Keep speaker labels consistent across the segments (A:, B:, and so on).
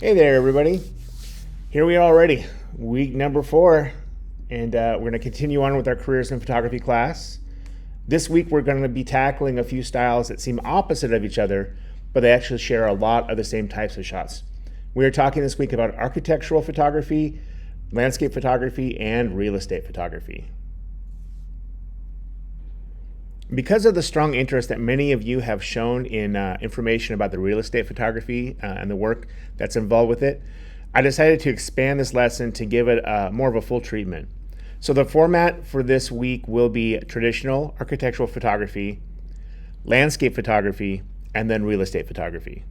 A: Hey there, everybody. Here we are already, week number 4, and we're going to continue on with our careers in photography class. This week, we're going to be tackling a few styles that seem opposite of each other, but they actually share a lot of the same types of shots. We are talking this week about architectural photography, landscape photography, and real estate photography. Because of the strong interest that many of you have shown in information about the real estate photography and the work that's involved with it, I decided to expand this lesson to give it more of a full treatment. So the format for this week will be traditional architectural photography, landscape photography, and then real estate photography.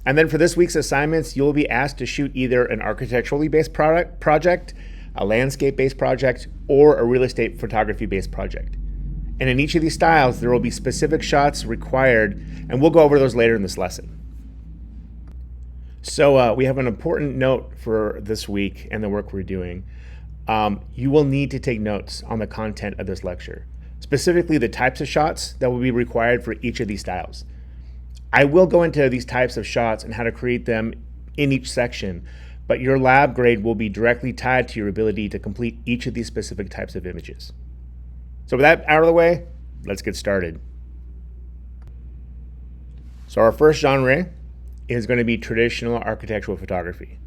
A: And then for this week's assignments, you'll be asked to shoot either an architecturally based project, a landscape-based project, or a real estate photography-based project. And in each of these styles, there will be specific shots required, and we'll go over those later in this lesson. So we have an important note for this week and the work we're doing. You will need to take notes on the content of this lecture, specifically the types of shots that will be required for each of these styles. I will go into these types of shots and how to create them in each section, but your lab grade will be directly tied to your ability to complete each of these specific types of images. So with that out of the way, let's get started. So our first genre is going to be traditional architectural photography.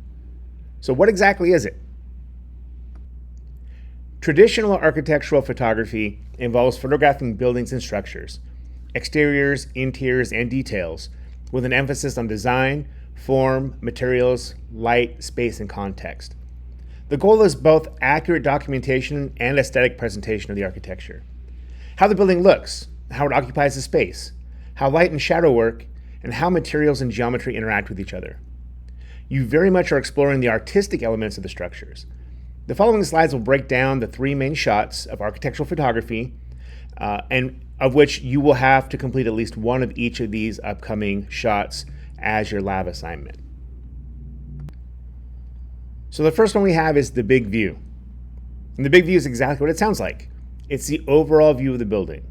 A: So what exactly is it? Traditional architectural photography involves photographing buildings and structures, exteriors, interiors, and details, with an emphasis on design, form, materials, light, space, and context. The goal is both accurate documentation and aesthetic presentation of the architecture. How the building looks, how it occupies the space, how light and shadow work, and how materials and geometry interact with each other. You very much are exploring the artistic elements of the structures. The following slides will break down the 3 main shots of architectural photography, and of which you will have to complete at least one of each of these upcoming shots as your lab assignment. So the first one we have is the big view. And the big view is exactly what it sounds like. It's the overall view of the building.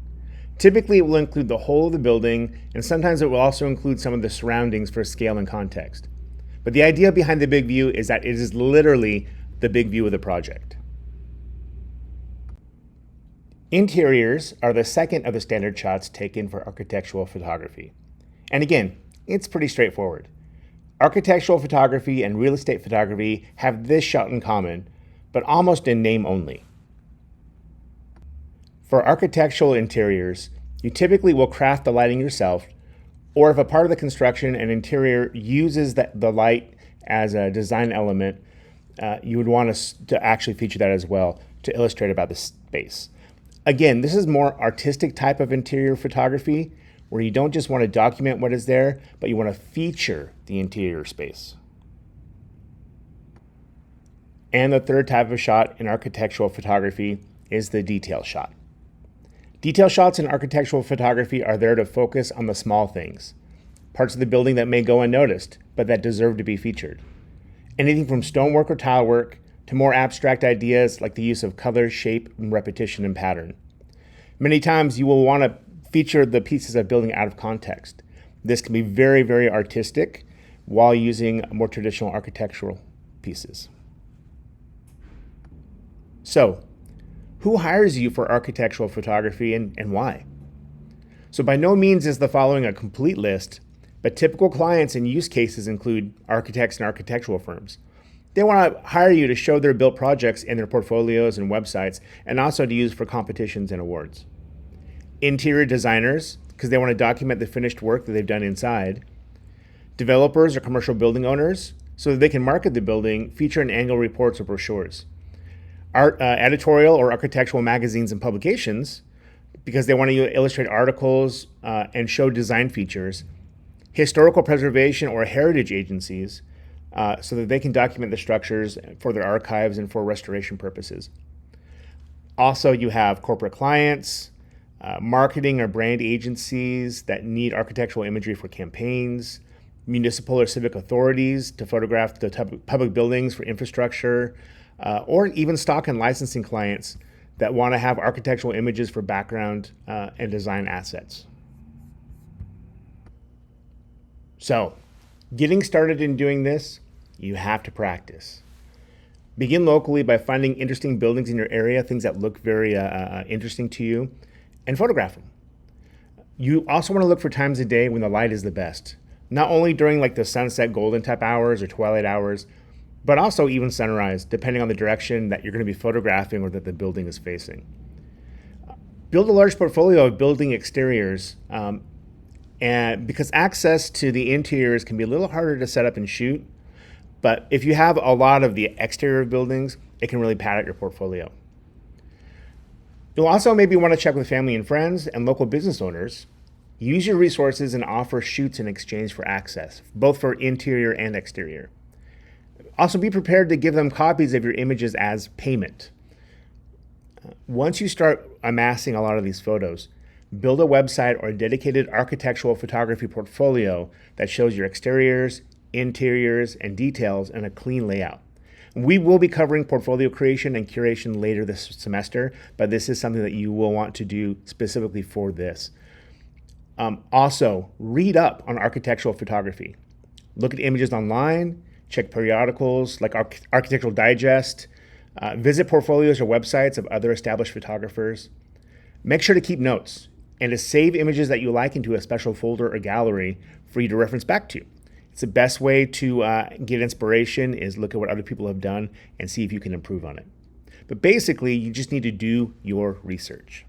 A: Typically, it will include the whole of the building, and sometimes it will also include some of the surroundings for scale and context. But the idea behind the big view is that it is literally the big view of the project. Interiors are the second of the standard shots taken for architectural photography. And again, it's pretty straightforward. Architectural photography and real estate photography have this shot in common, but almost in name only. For architectural interiors, you typically will craft the lighting yourself, or if a part of the construction and interior uses the light as a design element, you would want to actually feature that as well to illustrate about the space. Again, this is more artistic type of interior photography, where you don't just want to document what is there, but you want to feature the interior space. And the third type of shot in architectural photography is the detail shot. Detail shots in architectural photography are there to focus on the small things, parts of the building that may go unnoticed, but that deserve to be featured. Anything from stonework or tile work to more abstract ideas like the use of color, shape, and repetition and pattern. Many times you will want to feature the pieces of building out of context. This can be very, very artistic while using more traditional architectural pieces. So, who hires you for architectural photography and why? So by no means is the following a complete list, but typical clients and use cases include architects and architectural firms. They want to hire you to show their built projects in their portfolios and websites, and also to use for competitions and awards. Interior designers, because they want to document the finished work that they've done inside. Developers or commercial building owners, so that they can market the building, feature in annual reports or brochures. Editorial or architectural magazines and publications, because they want to illustrate articles and show design features. Historical preservation or heritage agencies, so that they can document the structures for their archives and for restoration purposes. Also, you have corporate clients, marketing or brand agencies that need architectural imagery for campaigns, municipal or civic authorities to photograph the public buildings for infrastructure, or even stock and licensing clients that want to have architectural images for background and design assets. So, Getting started in doing this, you have to practice. Begin locally by finding interesting buildings in your area, things that look very interesting to you, and photograph them. You also want to look for times of day when the light is the best. Not only during like the sunset golden type hours or twilight hours, but also even sunrise, depending on the direction that you're going to be photographing or that the building is facing. Build a large portfolio of building exteriors, and because access to the interiors can be a little harder to set up and shoot, but if you have a lot of the exterior buildings, it can really pad out your portfolio. You'll also maybe want to check with family and friends and local business owners. Use your resources and offer shoots in exchange for access, both for interior and exterior. Also be prepared to give them copies of your images as payment. Once you start amassing a lot of these photos, build a website or a dedicated architectural photography portfolio that shows your exteriors, interiors, and details in a clean layout. We will be covering portfolio creation and curation later this semester, but this is something that you will want to do specifically for this. Also, read up on architectural photography. Look at images online, check periodicals like Architectural Digest, visit portfolios or websites of other established photographers. Make sure to keep notes and to save images that you like into a special folder or gallery for you to reference back to. It's the best way to get inspiration is look at what other people have done and see if you can improve on it. But basically, you just need to do your research.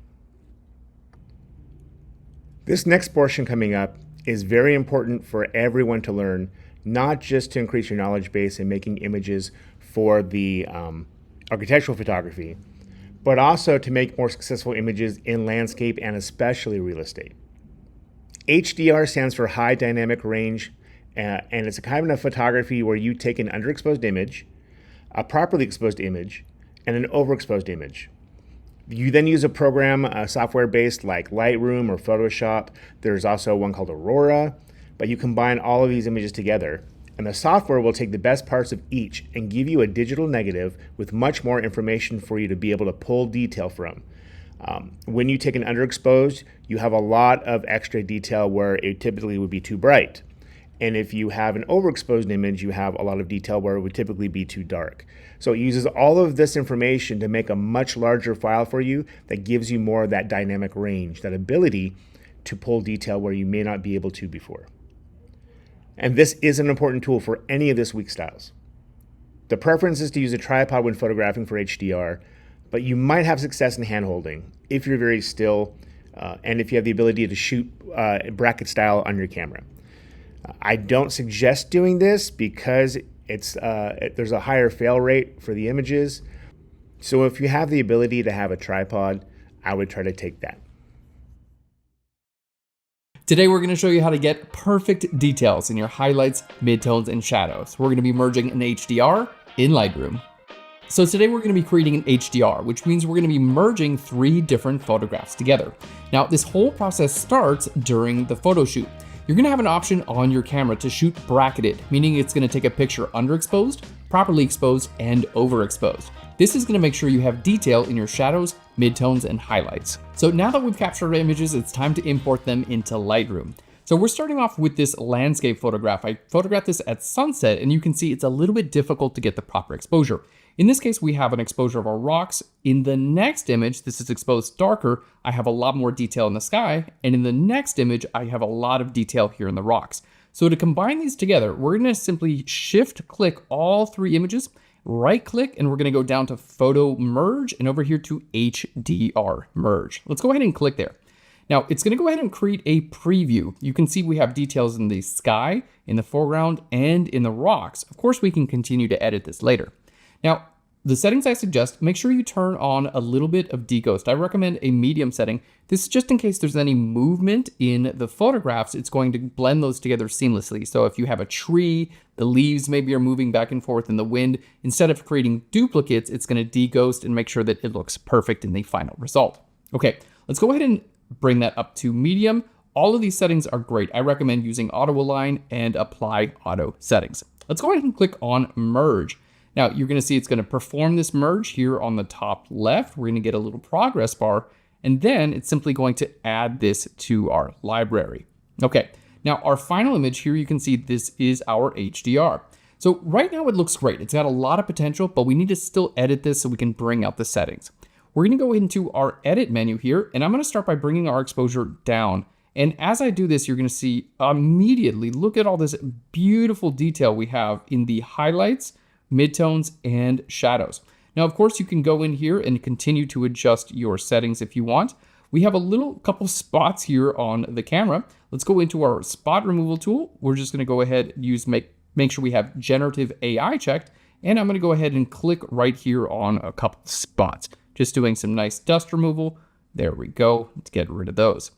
A: This next portion coming up is very important for everyone to learn, not just to increase your knowledge base in making images for the architectural photography, but also to make more successful images in landscape and especially real estate. HDR stands for High Dynamic Range, and it's a kind of photography where you take an underexposed image, a properly exposed image, and an overexposed image. You then use a program, software-based like Lightroom or Photoshop. There's also one called Aurora, but you combine all of these images together, and the software will take the best parts of each and give you a digital negative with much more information for you to be able to pull detail from. When you take an underexposed, you have a lot of extra detail where it typically would be too bright. And if you have an overexposed image, you have a lot of detail where it would typically be too dark. So it uses all of this information to make a much larger file for you that gives you more of that dynamic range, that ability to pull detail where you may not be able to before. And this is an important tool for any of this week's styles. The preference is to use a tripod when photographing for HDR, but you might have success in handholding if you're very still and if you have the ability to shoot bracket style on your camera. I don't suggest doing this because there's a higher fail rate for the images. So if you have the ability to have a tripod, I would try to take that.
B: Today we're going to show you how to get perfect details in your highlights, midtones, and shadows. We're going to be merging an HDR in Lightroom. So today we're going to be creating an HDR, which means we're going to be merging 3 different photographs together. Now this whole process starts during the photo shoot. You're going to have an option on your camera to shoot bracketed, meaning it's going to take a picture underexposed, properly exposed, and overexposed. This is going to make sure you have detail in your shadows, midtones, and highlights. So now that we've captured our images, it's time to import them into Lightroom. So we're starting off with this landscape photograph. I photographed this at sunset, and you can see it's a little bit difficult to get the proper exposure. In this case, we have an exposure of our rocks. In the next image, this is exposed darker. I have a lot more detail in the sky. And in the next image, I have a lot of detail here in the rocks. So to combine these together, we're going to simply shift click all 3 images, right click, and we're going to go down to photo merge and over here to HDR merge. Let's go ahead and click there. Now it's going to go ahead and create a preview. You can see we have details in the sky, in the foreground, and in the rocks. Of course, we can continue to edit this later. Now, the settings I suggest, make sure you turn on a little bit of deghost. I recommend a medium setting. This is just in case there's any movement in the photographs, it's going to blend those together seamlessly. So if you have a tree, the leaves maybe are moving back and forth in the wind, instead of creating duplicates, it's going to deghost and make sure that it looks perfect in the final result. Okay, let's go ahead and bring that up to medium. All of these settings are great. I recommend using auto align and apply auto settings. Let's go ahead and click on merge. Now you're going to see it's going to perform this merge here on the top left. We're going to get a little progress bar, and then it's simply going to add this to our library. Okay, Now, our final image here, you can see this is our HDR. So right now it looks great. It's got a lot of potential, but we need to still edit this so we can bring out the settings. We're gonna go into our edit menu here, and I'm gonna start by bringing our exposure down. And as I do this, you're gonna see immediately, look at all this beautiful detail we have in the highlights, midtones, and shadows. Now, of course, you can go in here and continue to adjust your settings if you want. We have a couple spots here on the camera. Let's go into our spot removal tool. We're just gonna go ahead and make sure we have generative AI checked. And I'm gonna go ahead and click right here on a couple spots. Just doing some nice dust removal. There we go, let's get rid of those.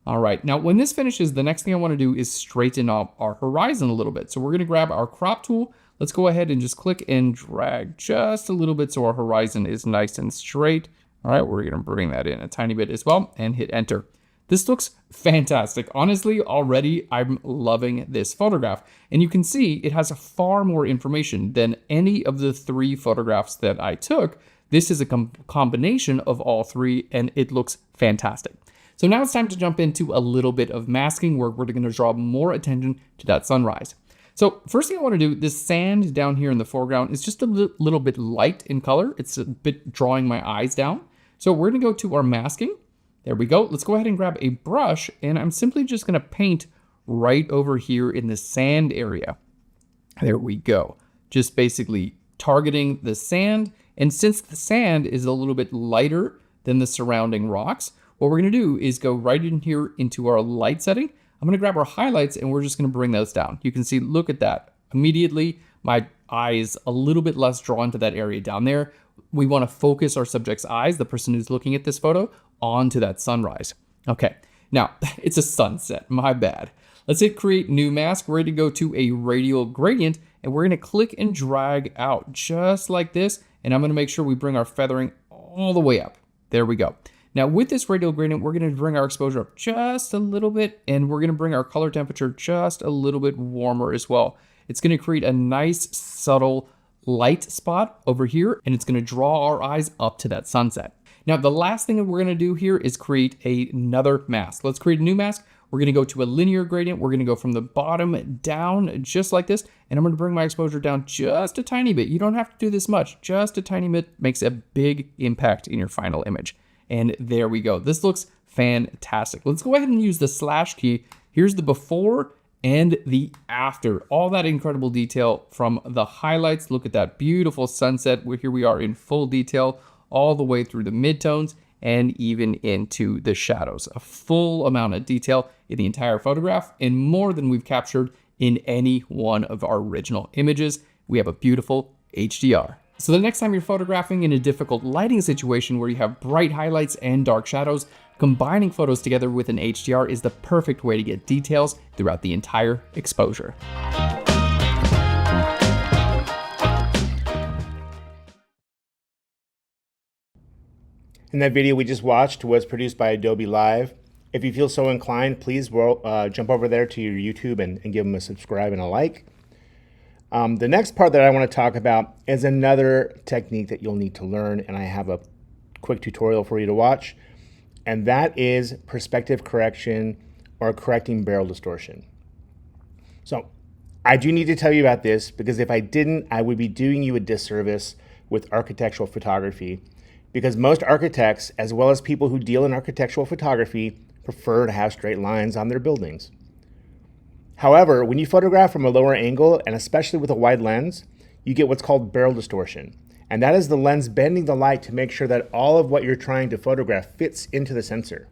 B: All right, now when this finishes, the next thing I wanna do is straighten up our horizon a little bit. So we're gonna grab our crop tool. Let's go ahead and just click and drag just a little bit so our horizon is nice and straight. All right, we're gonna bring that in a tiny bit as well and hit enter. This looks fantastic. Honestly, already I'm loving this photograph. And you can see it has far more information than any of the 3 photographs that I took. This is a combination of all 3 and it looks fantastic. So now it's time to jump into a little bit of masking where we're gonna draw more attention to that sunrise. So first thing I wanna do, this sand down here in the foreground is just a little bit light in color. It's a bit drawing my eyes down. So we're gonna go to our masking. There we go. Let's go ahead and grab a brush and I'm simply just gonna paint right over here in the sand area. There we go. Just basically targeting the sand. And since the sand is a little bit lighter than the surrounding rocks, what we're gonna do is go right in here into our light setting. I'm gonna grab our highlights and we're just gonna bring those down. You can see, look at that. Immediately, my eye is a little bit less drawn to that area down there. We wanna focus our subject's eyes, the person who's looking at this photo, onto that sunrise. Okay, now it's a sunset, my bad. Let's hit create new mask. We're ready to go to a radial gradient and we're gonna click and drag out just like this. And I'm gonna make sure we bring our feathering all the way up. There we go. Now with this radial gradient, we're gonna bring our exposure up just a little bit and we're gonna bring our color temperature just a little bit warmer as well. It's gonna create a nice subtle light spot over here and it's gonna draw our eyes up to that sunset. Now, the last thing that we're gonna do here is create another mask. Let's create a new mask. We're gonna go to a linear gradient. We're gonna go from the bottom down just like this. And I'm gonna bring my exposure down just a tiny bit. You don't have to do this much. Just a tiny bit makes a big impact in your final image. And there we go. This looks fantastic. Let's go ahead and use the slash key. Here's the before and the after. All that incredible detail from the highlights. Look at that beautiful sunset. Here we are in full detail, all the way through the midtones and even into the shadows. A full amount of detail in the entire photograph and more than we've captured in any one of our original images. We have a beautiful HDR. So the next time you're photographing in a difficult lighting situation where you have bright highlights and dark shadows, combining photos together with an HDR is the perfect way to get details throughout the entire exposure.
A: And that video we just watched was produced by Adobe Live. If you feel so inclined, please jump over there to your YouTube and give them a subscribe and a like. The next part that I want to talk about is another technique that you'll need to learn, and I have a quick tutorial for you to watch, and that is perspective correction or correcting barrel distortion. So I do need to tell you about this because if I didn't, I would be doing you a disservice with architectural photography, because most architects, as well as people who deal in architectural photography, prefer to have straight lines on their buildings. However, when you photograph from a lower angle, and especially with a wide lens, you get what's called barrel distortion. And that is the lens bending the light to make sure that all of what you're trying to photograph fits into the sensor.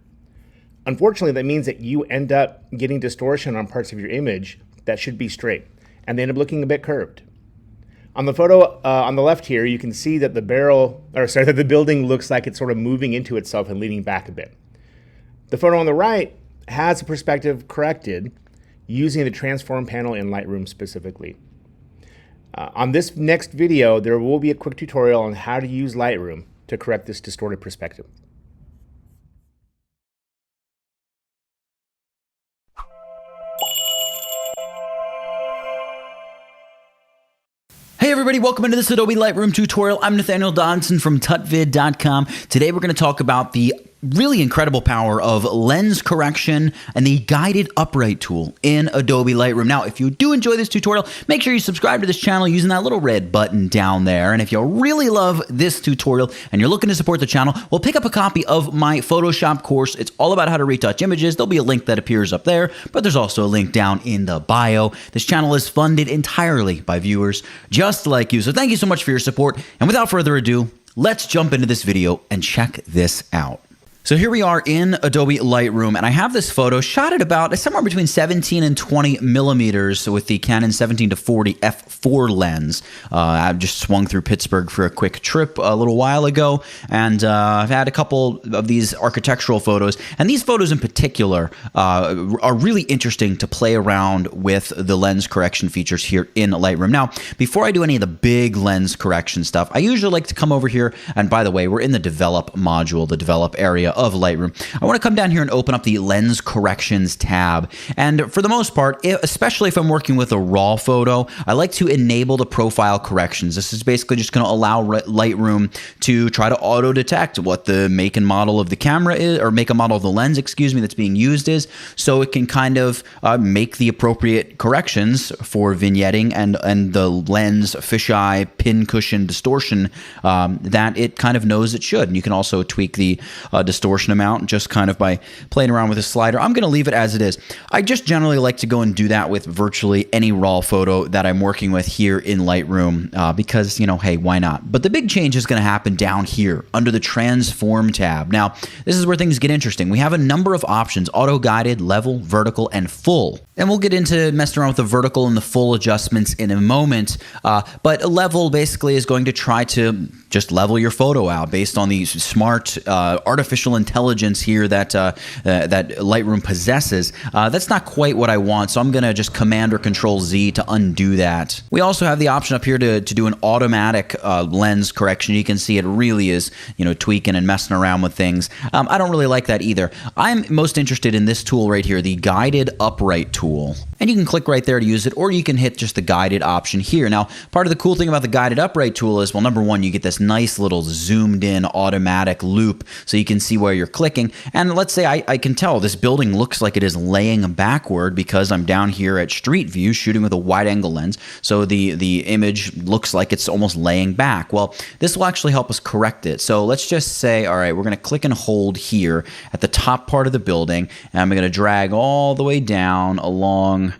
A: Unfortunately, that means that you end up getting distortion on parts of your image that should be straight, and they end up looking a bit curved. On the photo on the left here, you can see that the the building looks like it's sort of moving into itself and leaning back a bit. The photo on the right has a perspective corrected using the transform panel in Lightroom specifically. On this next video, there will be a quick tutorial on how to use Lightroom to correct this distorted perspective.
C: Hey everybody, welcome into this Adobe Lightroom tutorial. I'm Nathaniel Dodson from tutvid.com. Today we're going to talk about the really incredible power of lens correction and the guided upright tool in Adobe Lightroom. Now, if you do enjoy this tutorial, make sure you subscribe to this channel using that little red button down there. And if you really love this tutorial and you're looking to support the channel, well, pick up a copy of my Photoshop course. It's all about how to retouch images. There'll be a link that appears up there, but there's also a link down in the bio. This channel is funded entirely by viewers just like you. So thank you so much for your support. And without further ado, let's jump into this video and check this out. So here we are in Adobe Lightroom, and I have this photo shot at about somewhere between 17 and 20 millimeters with the Canon 17 to 40 f4 lens. I just swung through Pittsburgh for a quick trip a little while ago, and I've had a couple of these architectural photos, and these photos in particular are really interesting to play around with the lens correction features here in Lightroom. Now, before I do any of the big lens correction stuff, I usually like to come over here, and by the way, we're in the Develop module, the Develop area of Lightroom. I want to come down here and open up the Lens Corrections tab. And for the most part, especially if I'm working with a RAW photo, I like to enable the profile corrections. This is basically just going to allow Lightroom to try to auto-detect what the make and model of the camera is, or make and model of the lens, excuse me, that's being used is, so it can kind of make the appropriate corrections for vignetting and the lens fisheye pin cushion distortion that it kind of knows it should. And you can also tweak the distortion amount just kind of by playing around with a slider. I'm going to leave it as it is. I just generally like to go and do that with virtually any RAW photo that I'm working with here in Lightroom because, you know, hey, why not? But the big change is going to happen down here under the Transform tab. Now, this is where things get interesting. We have a number of options: auto-guided, level, vertical, and full. And we'll get into messing around with the vertical and the full adjustments in a moment. But a level basically is going to try to just level your photo out based on the smart artificial intelligence here that that Lightroom possesses. That's not quite what I want, so I'm going to just Command or Control Z to undo that. We also have the option up here to do an automatic lens correction. You can see it really is, you know, tweaking and messing around with things. I don't really like that either. I'm most interested in this tool right here, the Guided Upright tool. And you can click right there to use it, or you can hit just the guided option here. Now, part of the cool thing about the Guided Upright tool is, well, number one, you get this nice little zoomed in automatic loop so you can see where you're clicking. And let's say I can tell this building looks like it is laying backward because I'm down here at street view shooting with a wide angle lens. So the image looks like it's almost laying back. Well, this will actually help us correct it. So let's just say, all right, we're going to click and hold here at the top part of the building, and I'm going to drag all the way down along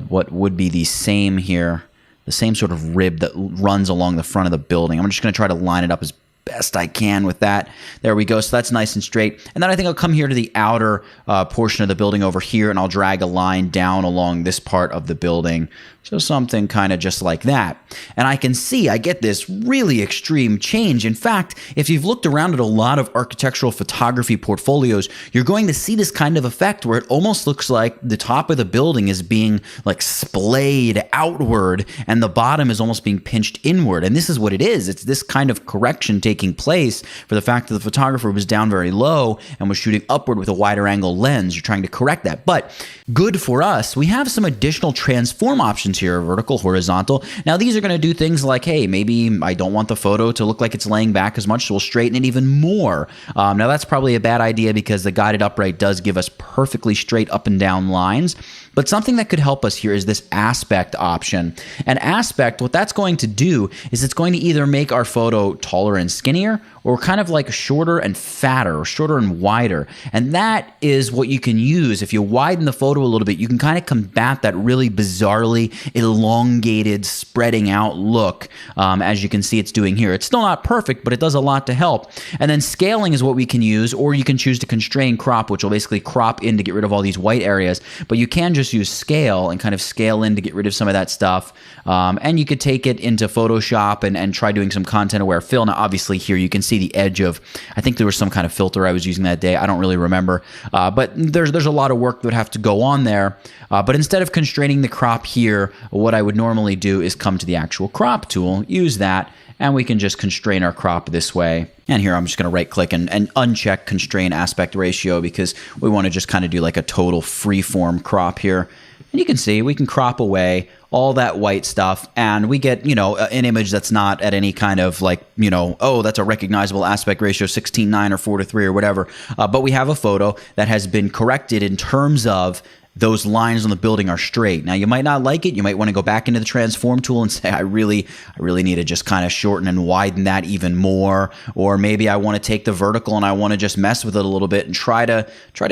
C: what would be the same here, the same sort of rib that runs along the front of the building. I'm just going to try to line it up as best I can with that. There we go. So that's nice and straight. And then I think I'll come here to the outer portion of the building over here, and I'll drag a line down along this part of the building. So something kind of just like that. And I can see I get this really extreme change. In fact, if you've looked around at a lot of architectural photography portfolios, you're going to see this kind of effect where it almost looks like the top of the building is being like splayed outward and the bottom is almost being pinched inward. And this is what it is. It's this kind of correction taking place for the fact that the photographer was down very low and was shooting upward with a wider angle lens. You're trying to correct that. But good for us, we have some additional transform options here: vertical, horizontal. Now these are going to do things like, hey, maybe I don't want the photo to look like it's laying back as much, so we'll straighten it even more. Now that's probably a bad idea because the Guided Upright does give us perfectly straight up and down lines. But something that could help us here is this aspect option. And aspect, what that's going to do is it's going to either make our photo taller and skinnier, or kind of like shorter and fatter, or shorter and wider. And that is what you can use. If you widen the photo a little bit, you can kind of combat that really bizarrely elongated, spreading out look, as you can see it's doing here. It's still not perfect, but it does a lot to help. And then scaling is what we can use, or you can choose to constrain crop, which will basically crop in to get rid of all these white areas. But you can just use scale and kind of scale in to get rid of some of that stuff. And you could take it into Photoshop and try doing some content-aware fill. Now, obviously here you can see the edge of, I think there was some kind of filter I was using that day. I don't really remember. But there's a lot of work that would have to go on there. But instead of constraining the crop here, what I would normally do is come to the actual crop tool, use that, and we can just constrain our crop this way. And here I'm just going to right click and uncheck constrain aspect ratio because we want to just kind of do like a total freeform crop here. And you can see we can crop away all that white stuff, and we get, an image that's not at any kind of like, oh, that's a recognizable aspect ratio 16:9 or 4:3 or whatever. But we have a photo that has been corrected in terms of those lines on the building are straight. Now, you might not like it. You might want to go back into the transform tool and say, I really need to just kind of shorten and widen that even more. Or maybe I want to take the vertical and I want to just mess with it a little bit and try to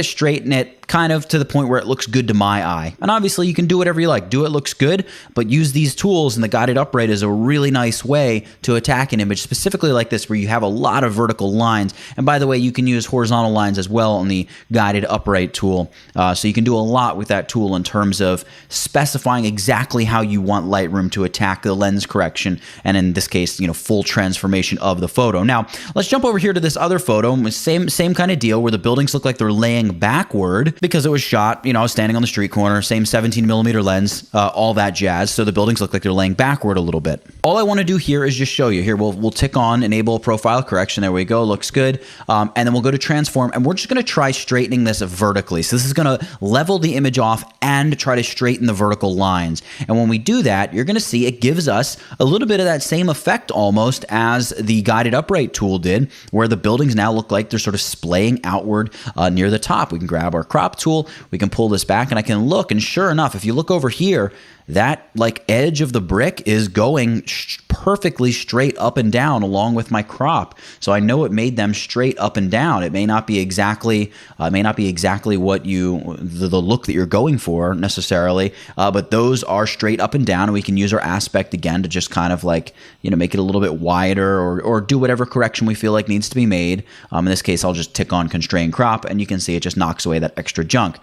C: straighten it kind of to the point where it looks good to my eye. And obviously you can do whatever you like. Do it looks good, but use these tools, and the guided upright is a really nice way to attack an image, specifically like this where you have a lot of vertical lines. And by the way, you can use horizontal lines as well on the guided upright tool. So you can do a lot with that tool in terms of specifying exactly how you want Lightroom to attack the lens correction, and in this case, full transformation of the photo. Now, let's jump over here to this other photo. Same kind of deal where the buildings look like they're laying backward because it was shot, standing on the street corner, same 17mm lens, all that jazz. So the buildings look like they're laying backward a little bit. All I want to do here is just show you. Here, we'll tick on enable profile correction. There we go. Looks good. And then we'll go to transform, and we're just going to try straightening this vertically. So this is going to level the image off and try to straighten the vertical lines. And when we do that, you're going to see it gives us a little bit of that same effect almost as the guided upright tool did, where the buildings now look like they're sort of splaying outward near the top. We can grab our crop tool, we can pull this back, and I can look, and sure enough, if you look over here, that like edge of the brick is going perfectly straight up and down along with my crop. So I know it made them straight up and down. It may not be exactly what the look that you're going for necessarily, but those are straight up and down, and we can use our aspect again to just kind of like, make it a little bit wider or do whatever correction we feel like needs to be made. In this case, I'll just tick on constrain crop, and you can see it just knocks away that extra junk.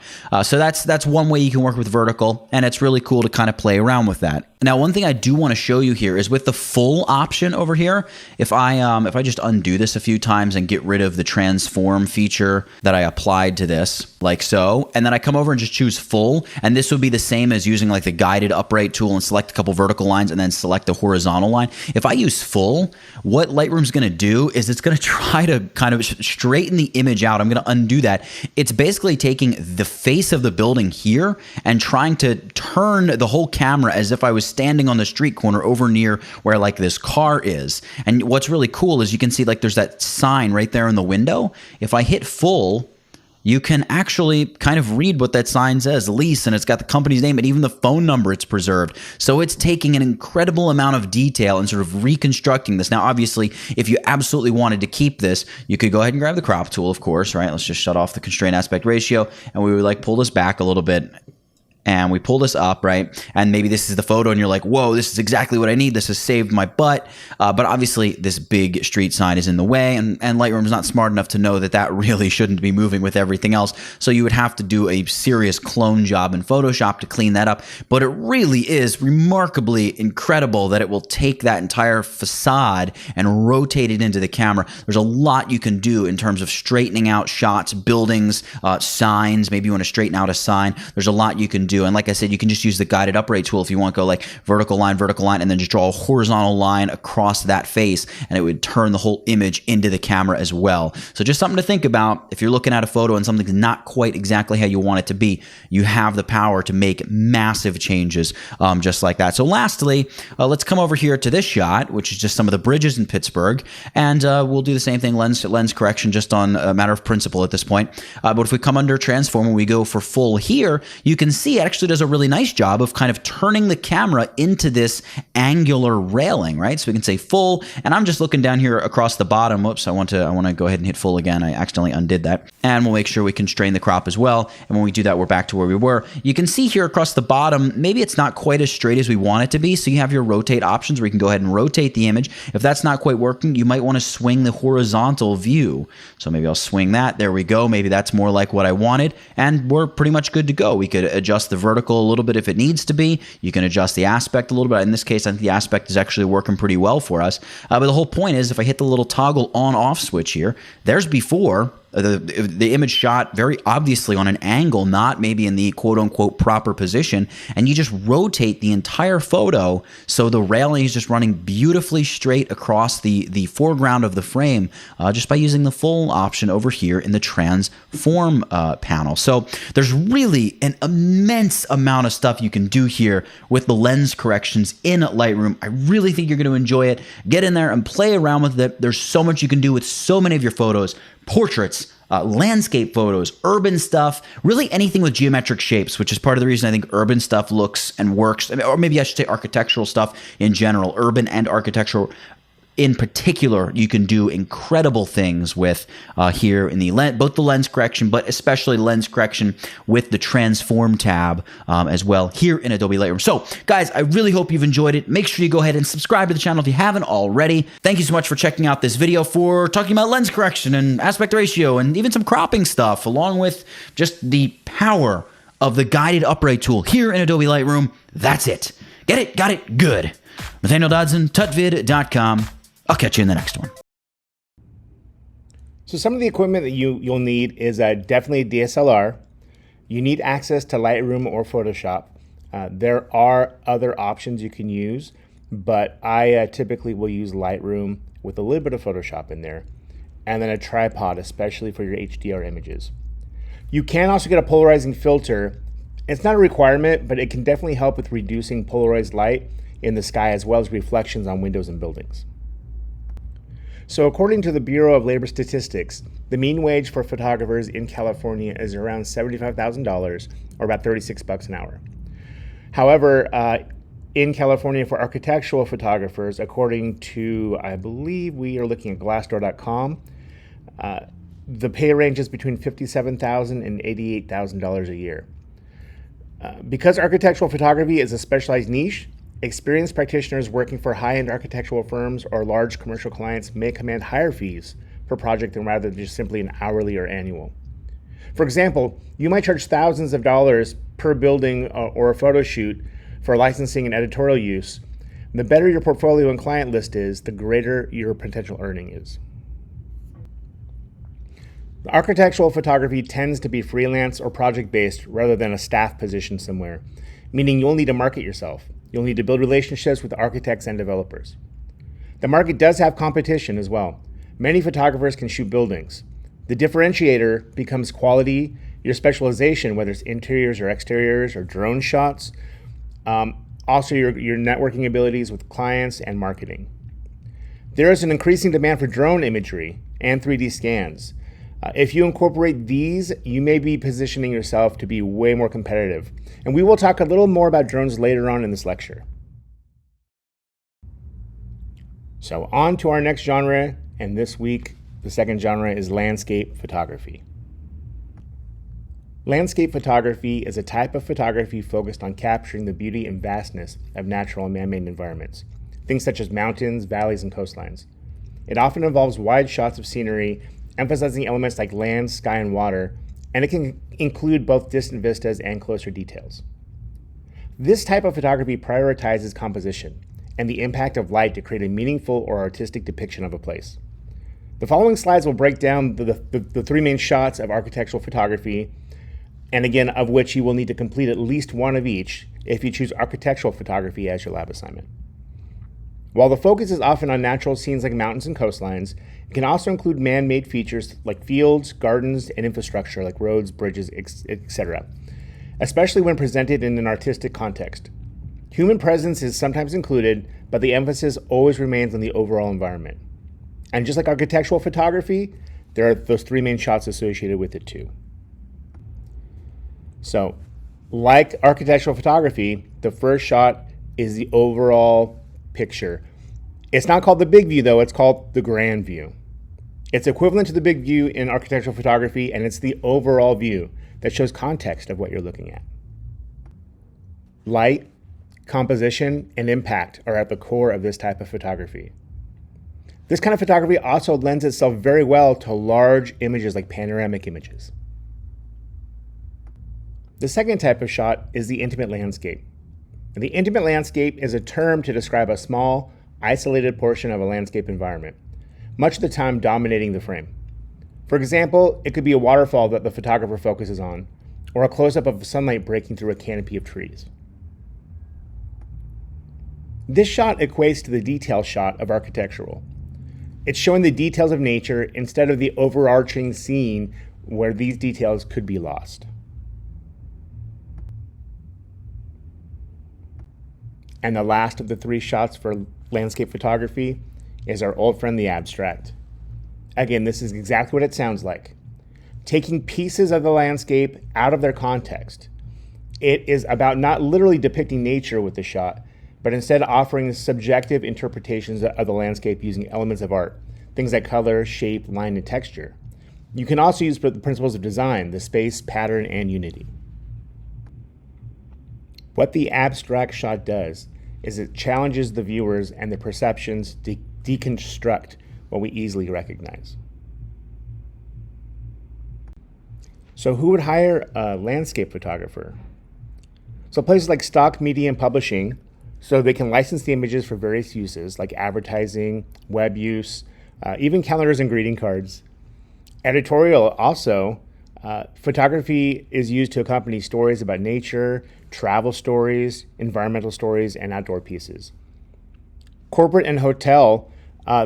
C: So that's one way you can work with vertical, and it's really cool to kind of play around with that. Now, one thing I do want to show you here is with the full option over here, if I just undo this a few times and get rid of the transform feature that I applied to this, like so, and then I come over and just choose full, and this would be the same as using like the guided upright tool and select a couple vertical lines and then select the horizontal line. If I use full, what Lightroom's going to do is it's going to try to kind of straighten the image out. I'm going to undo that. It's basically taking the face of the building here and trying to turn the whole camera as if I was standing on the street corner over near where like this car is. And what's really cool is you can see like there's that sign right there in the window. If I hit full, you can actually kind of read what that sign says, lease, and it's got the company's name and even the phone number it's preserved. So it's taking an incredible amount of detail and sort of reconstructing this. Now, obviously, if you absolutely wanted to keep this, you could go ahead and grab the crop tool, of course, right? Let's just shut off the constraint aspect ratio, and we would like pull this back a little bit. And we pull this up, right? And maybe this is the photo and you're like, whoa, this is exactly what I need. This has saved my butt. But obviously this big street sign is in the way, and Lightroom's not smart enough to know that that really shouldn't be moving with everything else. So you would have to do a serious clone job in Photoshop to clean that up. But it really is remarkably incredible that it will take that entire facade and rotate it into the camera. There's a lot you can do in terms of straightening out shots, buildings, signs. Maybe you want to straighten out a sign. There's a lot you can do. And like I said, you can just use the guided upright tool if you want to go like vertical line, and then just draw a horizontal line across that face, and it would turn the whole image into the camera as well. So just something to think about. If you're looking at a photo and something's not quite exactly how you want it to be, you have the power to make massive changes just like that. So lastly, let's come over here to this shot, which is just some of the bridges in Pittsburgh, and we'll do the same thing, lens correction, just on a matter of principle at this point. But if we come under transform and we go for full here, you can see it actually does a really nice job of kind of turning the camera into this angular railing, right? So we can say full, and I'm just looking down here across the bottom. Whoops, I want to go ahead and hit full again. I accidentally undid that. And we'll make sure we constrain the crop as well. And when we do that, we're back to where we were. You can see here across the bottom, maybe it's not quite as straight as we want it to be. So you have your rotate options where you can go ahead and rotate the image. If that's not quite working, you might want to swing the horizontal view. So maybe I'll swing that. There we go. Maybe that's more like what I wanted. And we're pretty much good to go. We could adjust the vertical a little bit if it needs to be. You can adjust the aspect a little bit. In this case, I think the aspect is actually working pretty well for us. But the whole point is if I hit the little toggle on-off switch here, there's before, the image shot very obviously on an angle, not maybe in the quote unquote proper position, and you just rotate the entire photo so the railing is just running beautifully straight across the foreground of the frame, just by using the full option over here in the transform panel. So there's really an immense amount of stuff you can do here with the lens corrections in Lightroom. I really think you're going to enjoy it. Get in there and play around with it. There's so much you can do with so many of your photos. Portraits, landscape photos, urban stuff, really anything with geometric shapes, which is part of the reason I think urban stuff looks and works, or maybe I should say architectural stuff in general, urban and architectural in particular, you can do incredible things with here in the both the lens correction, but especially lens correction with the transform tab as well here in Adobe Lightroom. So guys, I really hope you've enjoyed it. Make sure you go ahead and subscribe to the channel if you haven't already. Thank you so much for checking out this video, for talking about lens correction and aspect ratio and even some cropping stuff, along with just the power of the guided upright tool here in Adobe Lightroom. That's it. Get it? Got it? Good. Nathaniel Dodson, tutvid.com. I'll catch you in the next one.
A: So some of the equipment that you'll need is definitely a DSLR. You need access to Lightroom or Photoshop. There are other options you can use, but I typically will use Lightroom with a little bit of Photoshop in there, and then a tripod, especially for your HDR images. You can also get a polarizing filter. It's not a requirement, but it can definitely help with reducing polarized light in the sky as well as reflections on windows and buildings. So according to the Bureau of Labor Statistics, the mean wage for photographers in California is around $75,000, or about 36 bucks an hour. However, in California for architectural photographers, according to, I believe we are looking at glassdoor.com, the pay range is between $57,000 and $88,000 a year. Because architectural photography is a specialized niche, experienced practitioners working for high-end architectural firms or large commercial clients may command higher fees per project than rather than just simply an hourly or annual. For example, you might charge thousands of dollars per building or a photo shoot for licensing and editorial use. The better your portfolio and client list is, the greater your potential earning is. Architectural photography tends to be freelance or project-based rather than a staff position somewhere, meaning you'll need to market yourself. You'll need to build relationships with architects and developers. The market does have competition as well. Many photographers can shoot buildings. The differentiator becomes quality, your specialization, whether it's interiors or exteriors or drone shots, also your networking abilities with clients and marketing. There is an increasing demand for drone imagery and 3D scans. If you incorporate these, you may be positioning yourself to be way more competitive. And we will talk a little more about drones later on in this lecture. So on to our next genre, and this week, the second genre is landscape photography. Landscape photography is a type of photography focused on capturing the beauty and vastness of natural and man-made environments, things such as mountains, valleys, and coastlines. It often involves wide shots of scenery, emphasizing elements like land, sky, and water, and it can include both distant vistas and closer details. This type of photography prioritizes composition and the impact of light to create a meaningful or artistic depiction of a place. The following slides will break down the three main shots of architectural photography, and again, of which you will need to complete at least one of each if you choose architectural photography as your lab assignment. While the focus is often on natural scenes like mountains and coastlines, it can also include man-made features like fields, gardens, and infrastructure like roads, bridges, etc., especially when presented in an artistic context. Human presence is sometimes included, but the emphasis always remains on the overall environment. And just like architectural photography, there are those three main shots associated with it too. So, like architectural photography, the first shot is the overall picture. It's not called the big view though, it's called the grand view. It's equivalent to the big view in architectural photography, and it's the overall view that shows context of what you're looking at. Light, composition, and impact are at the core of this type of photography. This kind of photography also lends itself very well to large images like panoramic images. The second type of shot is the intimate landscape. And the intimate landscape is a term to describe a small, isolated portion of a landscape environment, much of the time dominating the frame. For example, it could be a waterfall that the photographer focuses on, or a close-up of sunlight breaking through a canopy of trees. This shot equates to the detail shot of architectural. It's showing the details of nature instead of the overarching scene where these details could be lost. And the last of the 3 shots for landscape photography is our old friend, the abstract. Again, this is exactly what it sounds like. Taking pieces of the landscape out of their context. It is about not literally depicting nature with the shot, but instead offering subjective interpretations of the landscape using elements of art, things like color, shape, line, and texture. You can also use the principles of design, the space, pattern, and unity. What the abstract shot does is it challenges the viewers and the perceptions to deconstruct what we easily recognize. So who would hire a landscape photographer? So places like stock media and publishing, so they can license the images for various uses like advertising, web use, even calendars and greeting cards. Editorial also, photography is used to accompany stories about nature, travel stories, environmental stories, and outdoor pieces. Corporate and hotel,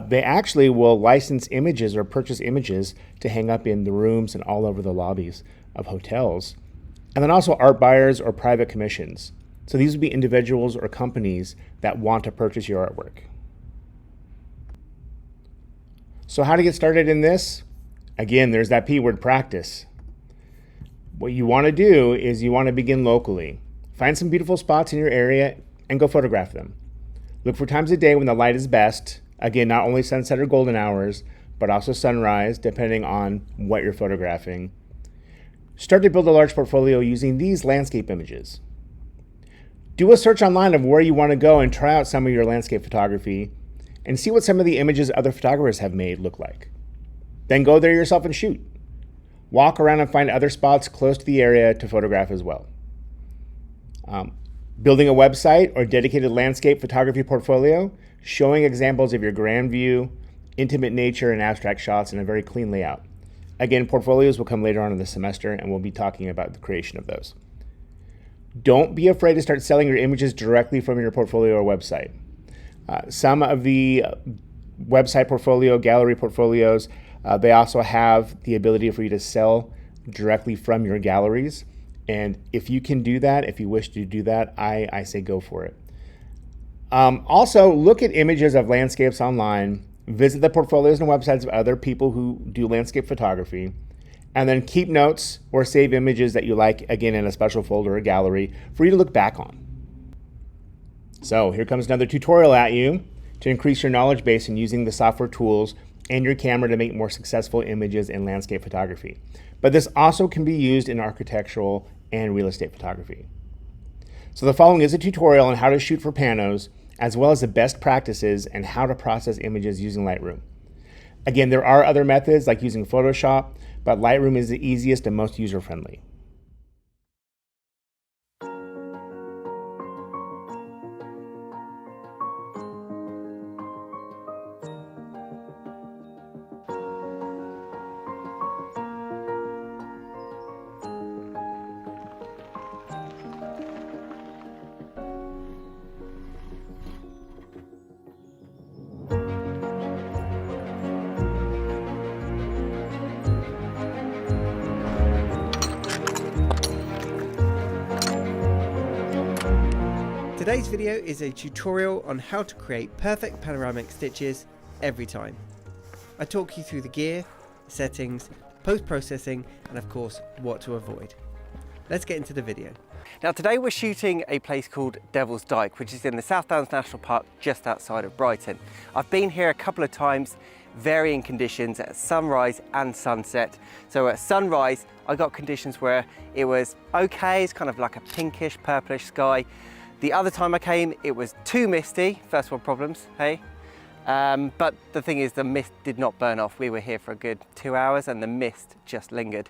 A: they actually will license images or purchase images to hang up in the rooms and all over the lobbies of hotels. And then also art buyers or private commissions. So these would be individuals or companies that want to purchase your artwork. So how to get started in this? Again, there's that P word, practice. What you want to do is you want to begin locally. Find some beautiful spots in your area and go photograph them. Look for times of day when the light is best. Again, not only sunset or golden hours, but also sunrise, depending on what you're photographing. Start to build a large portfolio using these landscape images. Do a search online of where you want to go and try out some of your landscape photography and see what some of the images other photographers have made look like. Then go there yourself and shoot. Walk around and find other spots close to the area to photograph as well. Building a website or dedicated landscape photography portfolio, showing examples of your grand view, intimate nature, and abstract shots in a very clean layout. Again, portfolios will come later on in the semester, and we'll be talking about the creation of those. Don't be afraid to start selling your images directly from your portfolio or website. Some of the website portfolio, gallery portfolios, they also have the ability for you to sell directly from your galleries. And if you can do that, if you wish to do that, I say go for it. Also, look at images of landscapes online, visit the portfolios and websites of other people who do landscape photography, and then keep notes or save images that you like, again, in a special folder or gallery for you to look back on. So here comes another tutorial at you to increase your knowledge base in using the software tools and your camera to make more successful images in landscape photography. But this also can be used in architectural and real estate photography. So the following is a tutorial on how to shoot for panos, as well as the best practices and how to process images using Lightroom. Again, there are other methods like using Photoshop, but Lightroom is the easiest and most user-friendly.
D: Today's video is a tutorial on how to create perfect panoramic stitches every time. I talk you through the gear, settings, post-processing, and of course what to avoid. Let's get into the video. Now today we're shooting a place called Devil's Dyke, which is in the South Downs National Park just outside of Brighton. I've been here a couple of times, varying conditions at sunrise and sunset. So at sunrise I got conditions where it was okay, it's kind of like a pinkish purplish sky. The other time I came, it was too misty, first world problems, hey? But the thing is, the mist did not burn off. We were here for a good 2 hours and the mist just lingered.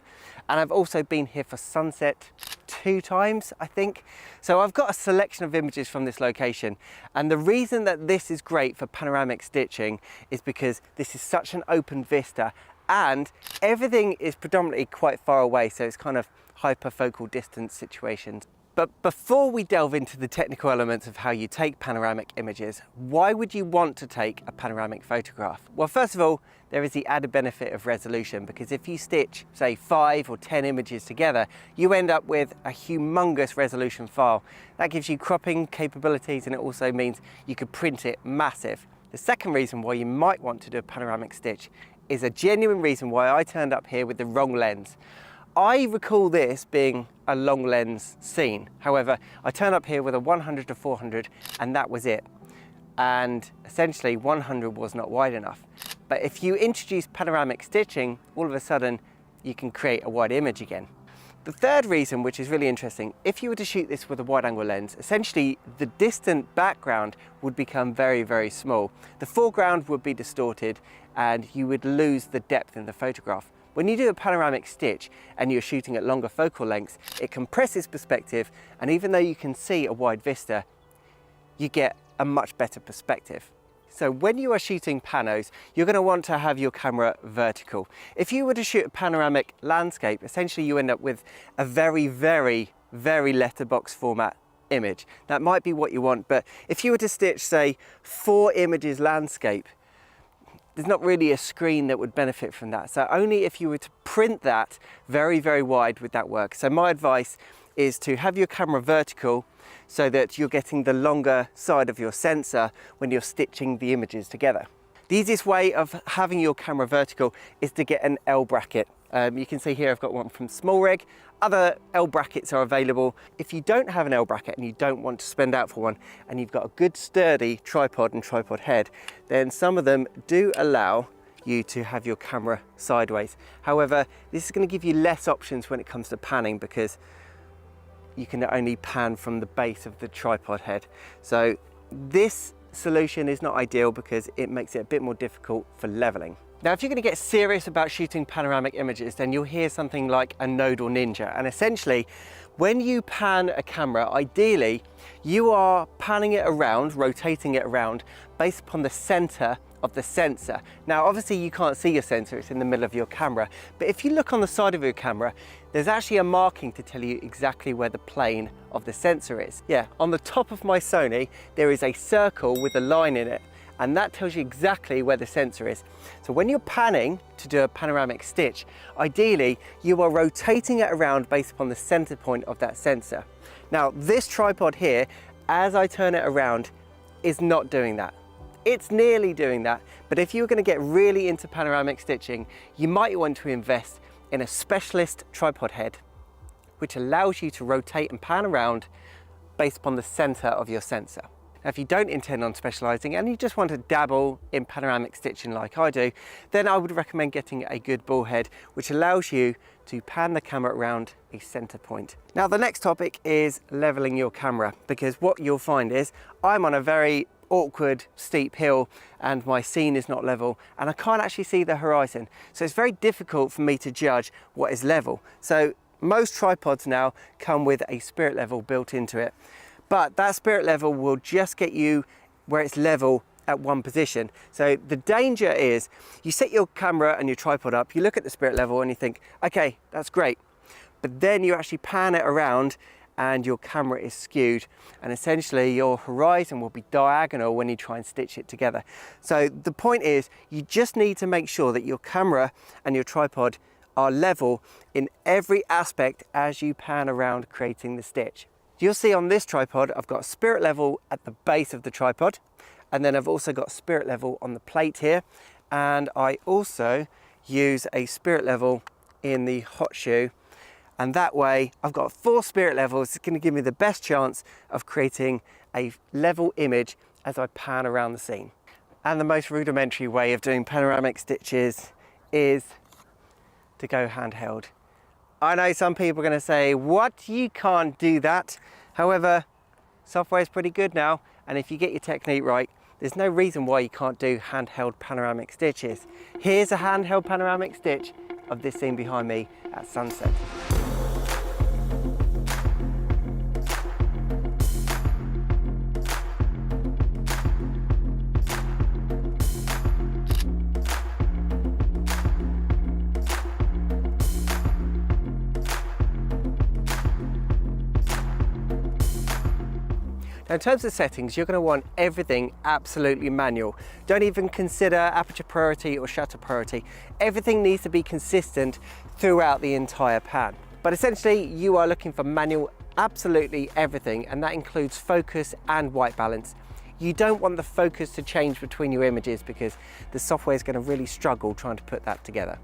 D: And I've also been here for sunset 2 times, I think. So I've got a selection of images from this location. And the reason that this is great for panoramic stitching is because this is such an open vista and everything is predominantly quite far away, so it's kind of hyperfocal distance situations. But before we delve into the technical elements of how you take panoramic images, why would you want to take a panoramic photograph? Well, first of all, there is the added benefit of resolution, because if you stitch, say, 5 or 10 images together, you end up with a humongous resolution file. That gives you cropping capabilities, and it also means you could print it massive. The second reason why you might want to do a panoramic stitch is a genuine reason why I turned up here with the wrong lens. I recall this being a long lens scene. However, I turned up here with a 100 to 400 and that was it. And essentially 100 was not wide enough. But if you introduce panoramic stitching, all of a sudden you can create a wide image again. The third reason, which is really interesting, if you were to shoot this with a wide angle lens, essentially the distant background would become very, very small. The foreground would be distorted and you would lose the depth in the photograph. When you do a panoramic stitch and you're shooting at longer focal lengths, it compresses perspective, and even though you can see a wide vista, you get a much better perspective. So when you are shooting panos, you're going to want to have your camera vertical. If you were to shoot a panoramic landscape, essentially you end up with a very, very, very letterbox format image. That might be what you want, but if you were to stitch, say, 4 images landscape, there's not really a screen that would benefit from that. So only if you were to print that very, very wide would that work. So my advice is to have your camera vertical so that you're getting the longer side of your sensor when you're stitching the images together. The easiest way of having your camera vertical is to get an L bracket. You can see here I've got one from SmallRig. Other L brackets are available. If you don't have an L bracket and you don't want to spend out for one, and you've got a good sturdy tripod and tripod head, then some of them do allow you to have your camera sideways. However, this is going to give you less options when it comes to panning, because you can only pan from the base of the tripod head. So this solution is not ideal because it makes it a bit more difficult for leveling. Now, if you're going to get serious about shooting panoramic images, then you'll hear something like a node or ninja. And essentially, when you pan a camera, ideally, you are panning it around, rotating it around, based upon the center of the sensor. Now, obviously you can't see your sensor, it's in the middle of your camera. But if you look on the side of your camera, there's actually a marking to tell you exactly where the plane of the sensor is. Yeah, on the top of my Sony, there is a circle with a line in it, and that tells you exactly where the sensor is. So when you're panning to do a panoramic stitch, ideally you are rotating it around based upon the center point of that sensor. Now, this tripod here, as I turn it around, is not doing that. It's nearly doing that, but if you're going to get really into panoramic stitching, you might want to invest in a specialist tripod head, which allows you to rotate and pan around based upon the center of your sensor. Now, if you don't intend on specializing and you just want to dabble in panoramic stitching like I do, then I would recommend getting a good ball head, which allows you to pan the camera around a center point. Now, the next topic is leveling your camera, because what you'll find is I'm on a very awkward steep hill and my scene is not level and I can't actually see the horizon. So it's very difficult for me to judge what is level. So most tripods now come with a spirit level built into it. But that spirit level will just get you where it's level at one position. So the danger is you set your camera and your tripod up, you look at the spirit level and you think, okay, that's great. But then you actually pan it around and your camera is skewed, and essentially your horizon will be diagonal when you try and stitch it together. So the point is, you just need to make sure that your camera and your tripod are level in every aspect as you pan around creating the stitch. You'll see on this tripod, I've got spirit level at the base of the tripod, and then I've also got spirit level on the plate here, and I also use a spirit level in the hot shoe. And that way I've got 4 spirit levels. It's going to give me the best chance of creating a level image as I pan around the scene. And the most rudimentary way of doing panoramic stitches is to go handheld. I know some people are going to say, what, you can't do that. However, software is pretty good now, and if you get your technique right, there's no reason why you can't do handheld panoramic stitches. Here's a handheld panoramic stitch of this scene behind me at sunset. Now in terms of settings, you're going to want everything absolutely manual. Don't even consider aperture priority or shutter priority. Everything needs to be consistent throughout the entire pan. But essentially you are looking for manual absolutely everything, and that includes focus and white balance. You don't want the focus to change between your images because the software is going to really struggle trying to put that together.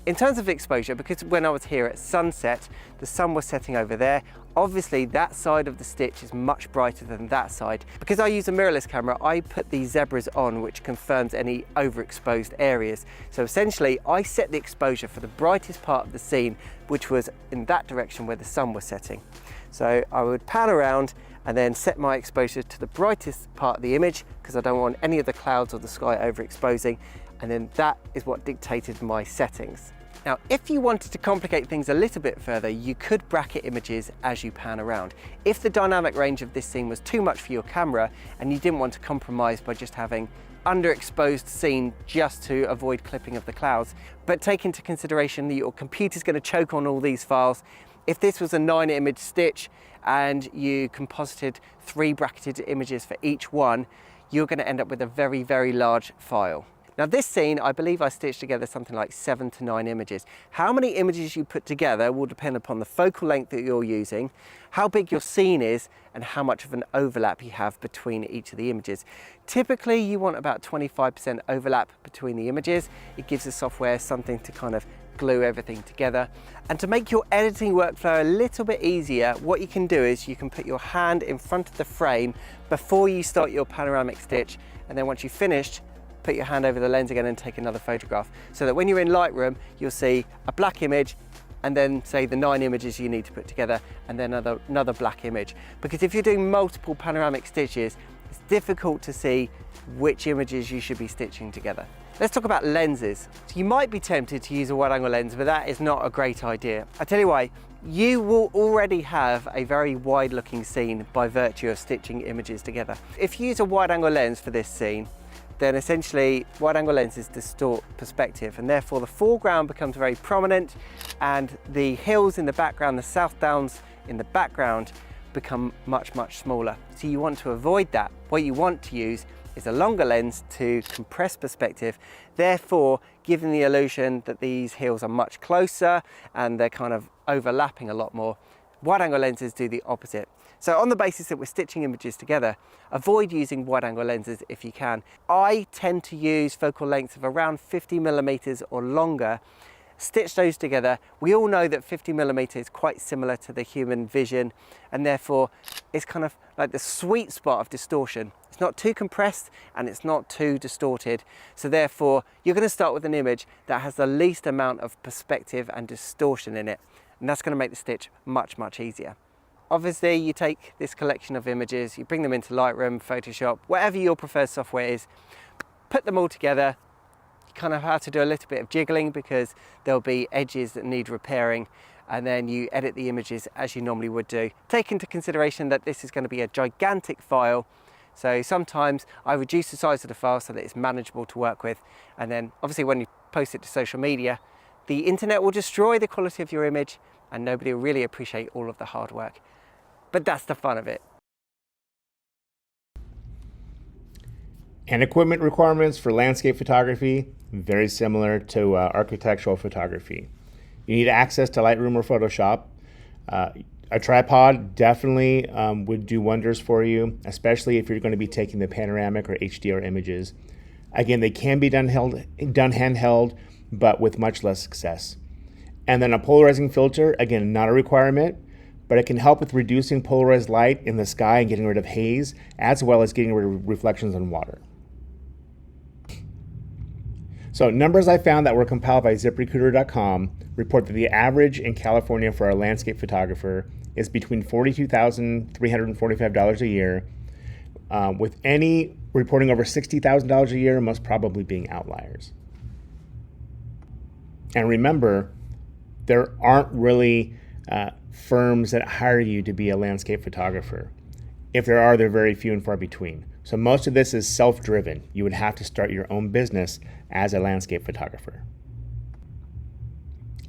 D: In terms of exposure, because when I was here at sunset, the sun was setting over there, obviously that side of the stitch is much brighter than that side. Because I use a mirrorless camera, I put these zebras on, which confirms any overexposed areas. So essentially, I set the exposure for the brightest part of the scene, which was in that direction where the sun was setting. So I would pan around and then set my exposure to the brightest part of the image, because I don't want any of the clouds or the sky overexposing. And then that is what dictated my settings. Now, if you wanted to complicate things a little bit further, you could bracket images as you pan around. If the dynamic range of this scene was too much for your camera and you didn't want to compromise by just having underexposed scene just to avoid clipping of the clouds, but take into consideration that your computer's going to choke on all these files. If this was a 9-image stitch and you composited 3 bracketed images for each one, you're going to end up with a very, very large file. Now this scene, I believe I stitched together something like 7 to 9 images. How many images you put together will depend upon the focal length that you're using, how big your scene is, and how much of an overlap you have between each of the images. Typically, you want about 25% overlap between the images. It gives the software something to kind of glue everything together. And to make your editing workflow a little bit easier, what you can do is you can put your hand in front of the frame before you start your panoramic stitch, and then once you've finished, put your hand over the lens again and take another photograph, so that when you're in Lightroom, you'll see a black image and then say the 9 images you need to put together, and then another black image. Because if you're doing multiple panoramic stitches, it's difficult to see which images you should be stitching together. Let's talk about lenses. So you might be tempted to use a wide angle lens, but that is not a great idea. I tell you why, you will already have a very wide looking scene by virtue of stitching images together. If you use a wide angle lens for this scene, then essentially wide angle lenses distort perspective, and therefore the foreground becomes very prominent and the hills in the background, the South Downs in the background, become much, much smaller. So you want to avoid that. What you want to use is a longer lens to compress perspective, therefore giving the illusion that these hills are much closer and they're kind of overlapping a lot more. Wide angle lenses do the opposite. So on the basis that we're stitching images together, avoid using wide angle lenses if you can. I tend to use focal lengths of around 50mm or longer. Stitch those together. We all know that 50mm is quite similar to the human vision, and therefore it's kind of like the sweet spot of distortion. It's not too compressed and it's not too distorted. So therefore you're going to start with an image that has the least amount of perspective and distortion in it. And that's going to make the stitch much, much easier. Obviously, you take this collection of images, you bring them into Lightroom, Photoshop, whatever your preferred software is, put them all together. You kind of have to do a little bit of jiggling because there'll be edges that need repairing, and then you edit the images as you normally would do. Take into consideration that this is going to be a gigantic file, so sometimes I reduce the size of the file so that it's manageable to work with, and then obviously when you post it to social media, the internet will destroy the quality of your image and nobody will really appreciate all of the hard work. But that's the fun of it.
A: And equipment requirements for landscape photography, very similar to architectural photography. You need access to Lightroom or Photoshop. A tripod definitely would do wonders for you, especially if you're going to be taking the panoramic or HDR images. Again, they can be done handheld, but with much less success. And then a polarizing filter, again, not a requirement, but it can help with reducing polarized light in the sky and getting rid of haze, as well as getting rid of reflections on water. So numbers I found that were compiled by ZipRecruiter.com report that the average in California for a landscape photographer is between $42,345 a year, with any reporting over $60,000 a year most probably being outliers. And remember, there aren't really firms that hire you to be a landscape photographer. If there are, they're very few and far between. So most of this is self-driven. You would have to start your own business as a landscape photographer.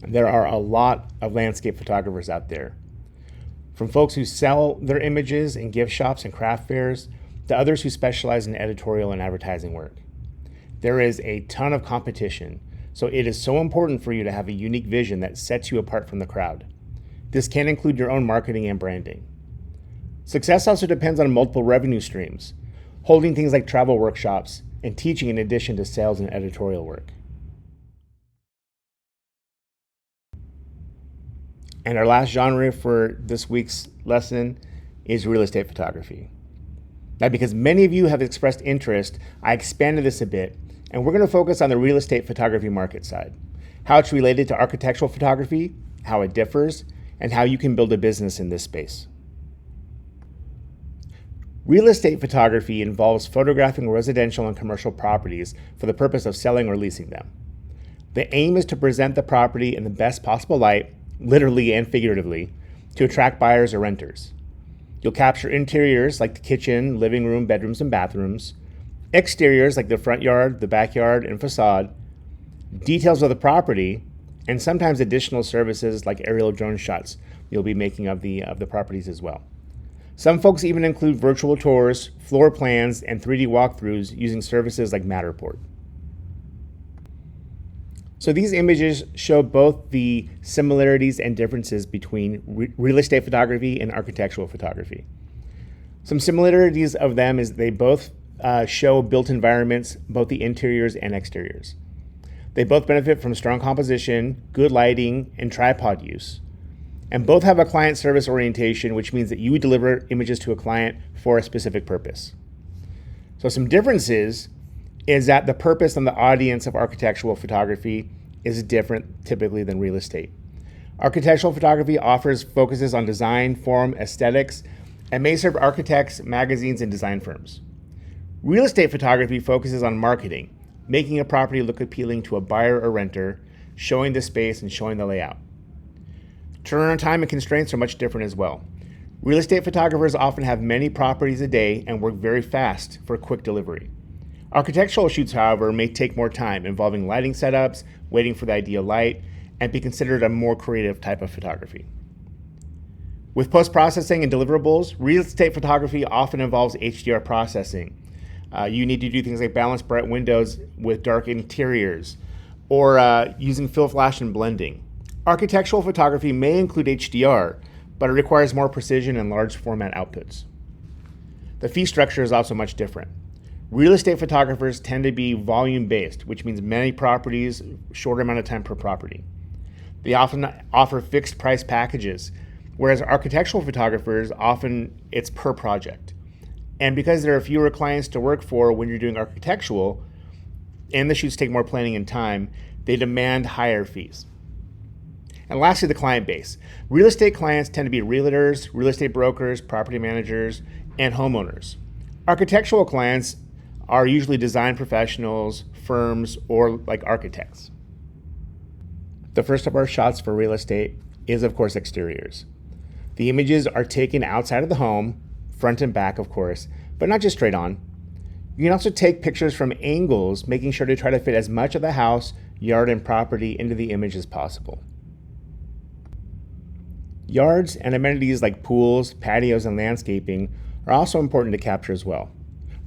A: There are a lot of landscape photographers out there. from folks who sell their images in gift shops and craft fairs to others who specialize in editorial and advertising work. There is a ton of competition, so it is so important for you to have a unique vision that sets you apart from the crowd. This can include your own marketing and branding. Success also depends on multiple revenue streams, holding things like travel workshops and teaching in addition to sales and editorial work. And our last genre for this week's lesson is real estate photography. Now, because many of you have expressed interest, I expanded this a bit, and we're going to focus on the real estate photography market side, how it's related to architectural photography, how it differs, and how you can build a business in this space. Real estate photography involves photographing residential and commercial properties for the purpose of selling or leasing them. The aim is to present the property in the best possible light, literally and figuratively, to attract buyers or renters. You'll capture interiors like the kitchen, living room, bedrooms, and bathrooms, exteriors like the front yard, the backyard, and facade, details of the property, and sometimes additional services like aerial drone shots you'll be making of the properties as well. Some folks even include virtual tours, floor plans, and 3D walkthroughs using services like Matterport. So these images show both the similarities and differences between real estate photography and architectural photography. Some similarities of them is they both show built environments, both the interiors and exteriors. They both benefit from strong composition, good lighting, and tripod use. And both have a client service orientation, which means that you would deliver images to a client for a specific purpose. So some differences is that the purpose and the audience of architectural photography is different typically than real estate. Architectural photography focuses on design, form, aesthetics, and may serve architects, magazines, and design firms. Real estate photography focuses on marketing, making a property look appealing to a buyer or renter, showing the space and showing the layout. Turnaround time and constraints are much different as well. Real estate photographers often have many properties a day and work very fast for quick delivery. Architectural shoots, however, may take more time, involving lighting setups, waiting for the ideal light, and be considered a more creative type of photography. With post-processing and deliverables, real estate photography often involves HDR processing. You need to do things like balance bright windows with dark interiors, or using fill flash and blending. Architectural photography may include HDR, but it requires more precision and large format outputs. The fee structure is also much different. Real estate photographers tend to be volume-based, which means many properties, shorter amount of time per property. They often offer fixed price packages, whereas architectural photographers, often it's per project. And because there are fewer clients to work for when you're doing architectural, and the shoots take more planning and time, they demand higher fees. And lastly, the client base. Real estate clients tend to be realtors, real estate brokers, property managers, and homeowners. Architectural clients are usually design professionals, firms, or like architects. The first of our shots for real estate is, of course, exteriors. The images are taken outside of the home, front and back, of course, but not just straight on. You can also take pictures from angles, making sure to try to fit as much of the house, yard, and property into the image as possible. Yards and amenities like pools, patios, and landscaping are also important to capture as well.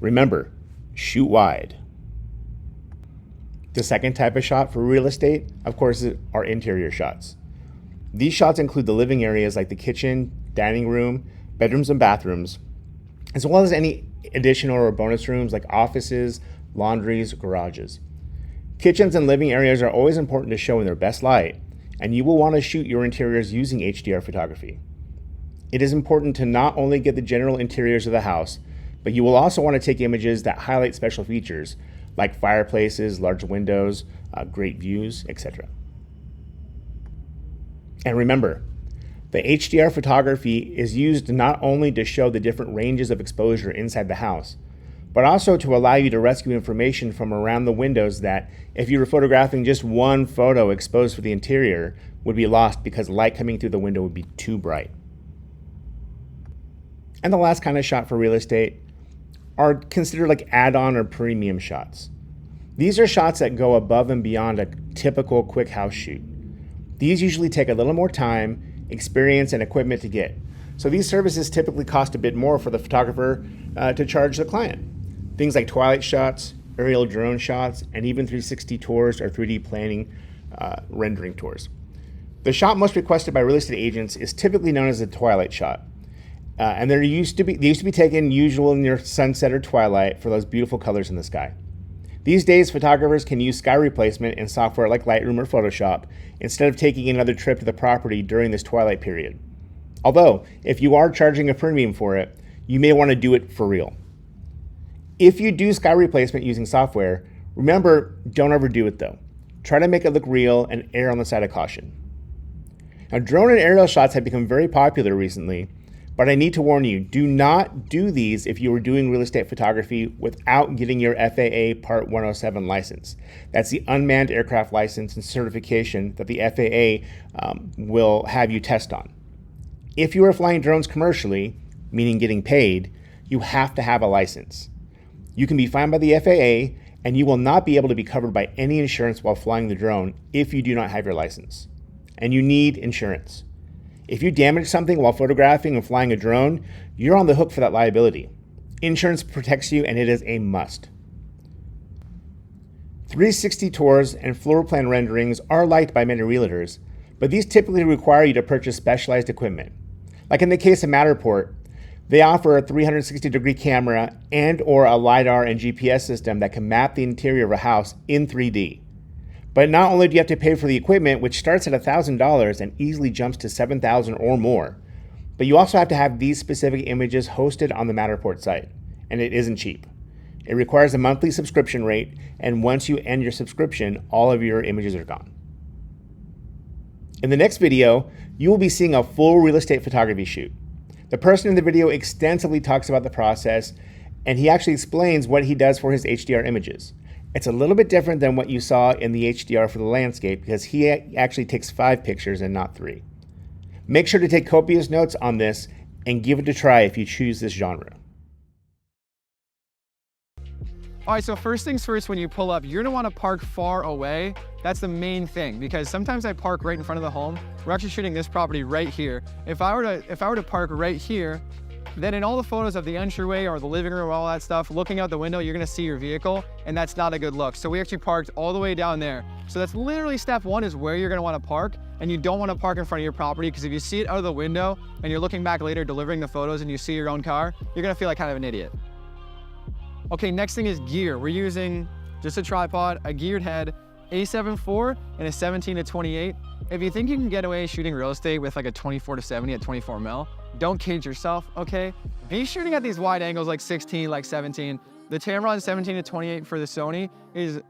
A: Remember, shoot wide. The second type of shot for real estate, of course, are interior shots. These shots include the living areas like the kitchen, dining room, bedrooms, and bathrooms, as well as any additional or bonus rooms like offices, laundries, garages. Kitchens and living areas are always important to show in their best light, and you will want to shoot your interiors using HDR photography. It is important to not only get the general interiors of the house, but you will also want to take images that highlight special features like fireplaces, large windows, great views, etc. And remember, the HDR photography is used not only to show the different ranges of exposure inside the house, but also to allow you to rescue information from around the windows that, if you were photographing just one photo exposed for the interior, would be lost because light coming through the window would be too bright. And the last kind of shot for real estate are considered like add-on or premium shots. These are shots that go above and beyond a typical quick house shoot. These usually take a little more time, experience, and equipment to get. So these services typically cost a bit more for the photographer to charge the client. Things like twilight shots, aerial drone shots, and even 360 tours or 3D planning rendering tours. The shot most requested by real estate agents is typically known as the twilight shot. And they used to be taken usually near sunset or twilight for those beautiful colors in the sky. These days, photographers can use sky replacement in software like Lightroom or Photoshop instead of taking another trip to the property during this twilight period. Although, if you are charging a premium for it, you may want to do it for real. If you do sky replacement using software, remember, don't overdo it though. Try to make it look real and err on the side of caution. Now, drone and aerial shots have become very popular recently, but I need to warn you, do not do these if you are doing real estate photography without getting your FAA Part 107 license. That's the unmanned aircraft license and certification that the FAA will have you test on. If you are flying drones commercially, meaning getting paid, you have to have a license. You can be fined by the FAA, and you will not be able to be covered by any insurance while flying the drone if you do not have your license. And you need insurance. If you damage something while photographing and flying a drone, you're on the hook for that liability. Insurance protects you, and it is a must. 360 tours and floor plan renderings are liked by many realtors, but these typically require you to purchase specialized equipment. Like in the case of Matterport, they offer a 360-degree camera and or a LiDAR and GPS system that can map the interior of a house in 3D. But not only do you have to pay for the equipment, which starts at $1,000 and easily jumps to $7,000 or more, but you also have to have these specific images hosted on the Matterport site, and it isn't cheap. It requires a monthly subscription rate, and once you end your subscription, all of your images are gone. In the next video, you will be seeing a full real estate photography shoot. The person in the video extensively talks about the process, and he actually explains what he does for his HDR images. It's a little bit different than what you saw in the HDR for the landscape because he actually takes 5 pictures and not 3. Make sure to take copious notes on this and give it a try if you choose this genre.
E: All right, so first things first, when you pull up, you're gonna wanna park far away. That's the main thing, because sometimes I park right in front of the home. We're actually shooting this property right here. If I were to park right here, then in all the photos of the entryway or the living room, all that stuff, looking out the window, you're gonna see your vehicle, and that's not a good look. So we actually parked all the way down there. So that's literally step 1 is where you're gonna wanna park, and you don't wanna park in front of your property, because if you see it out of the window and you're looking back later delivering the photos and you see your own car, you're gonna feel like kind of an idiot. Okay, next thing is gear. We're using just a tripod, a geared head, a7 IV, and a 17-28. If you think you can get away shooting real estate with like a 24-70 at 24 mil, don't kid yourself, okay? Be shooting at these wide angles like 16, like 17. The Tamron 17-28 for the Sony is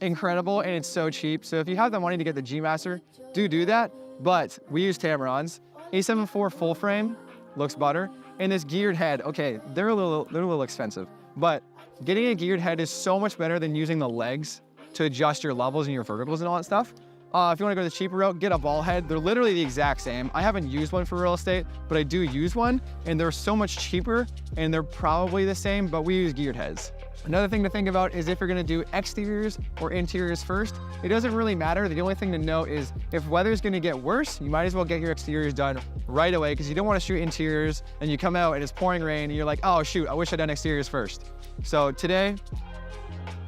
E: incredible, and it's so cheap. So if you have the money to get the G Master, do that. But we use Tamrons. A7 IV full frame looks butter, and this geared head, okay, they're a little expensive, but getting a geared head is so much better than using the legs to adjust your levels and your verticals and all that stuff. If you want to go the cheaper route, get a ball head. They're literally the exact same. I haven't used one for real estate, but I do use one, and they're so much cheaper, and they're probably the same, but we use geared heads. Another thing to think about is if you're gonna do exteriors or interiors first, it doesn't really matter. The only thing to know is if weather's gonna get worse, you might as well get your exteriors done right away, because you don't wanna shoot interiors and you come out and it's pouring rain and you're like, oh shoot, I wish I'd done exteriors first. So today,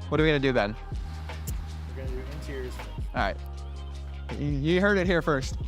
E: what are we gonna do then?
A: We're gonna do interiors.
E: All right, you heard it here first.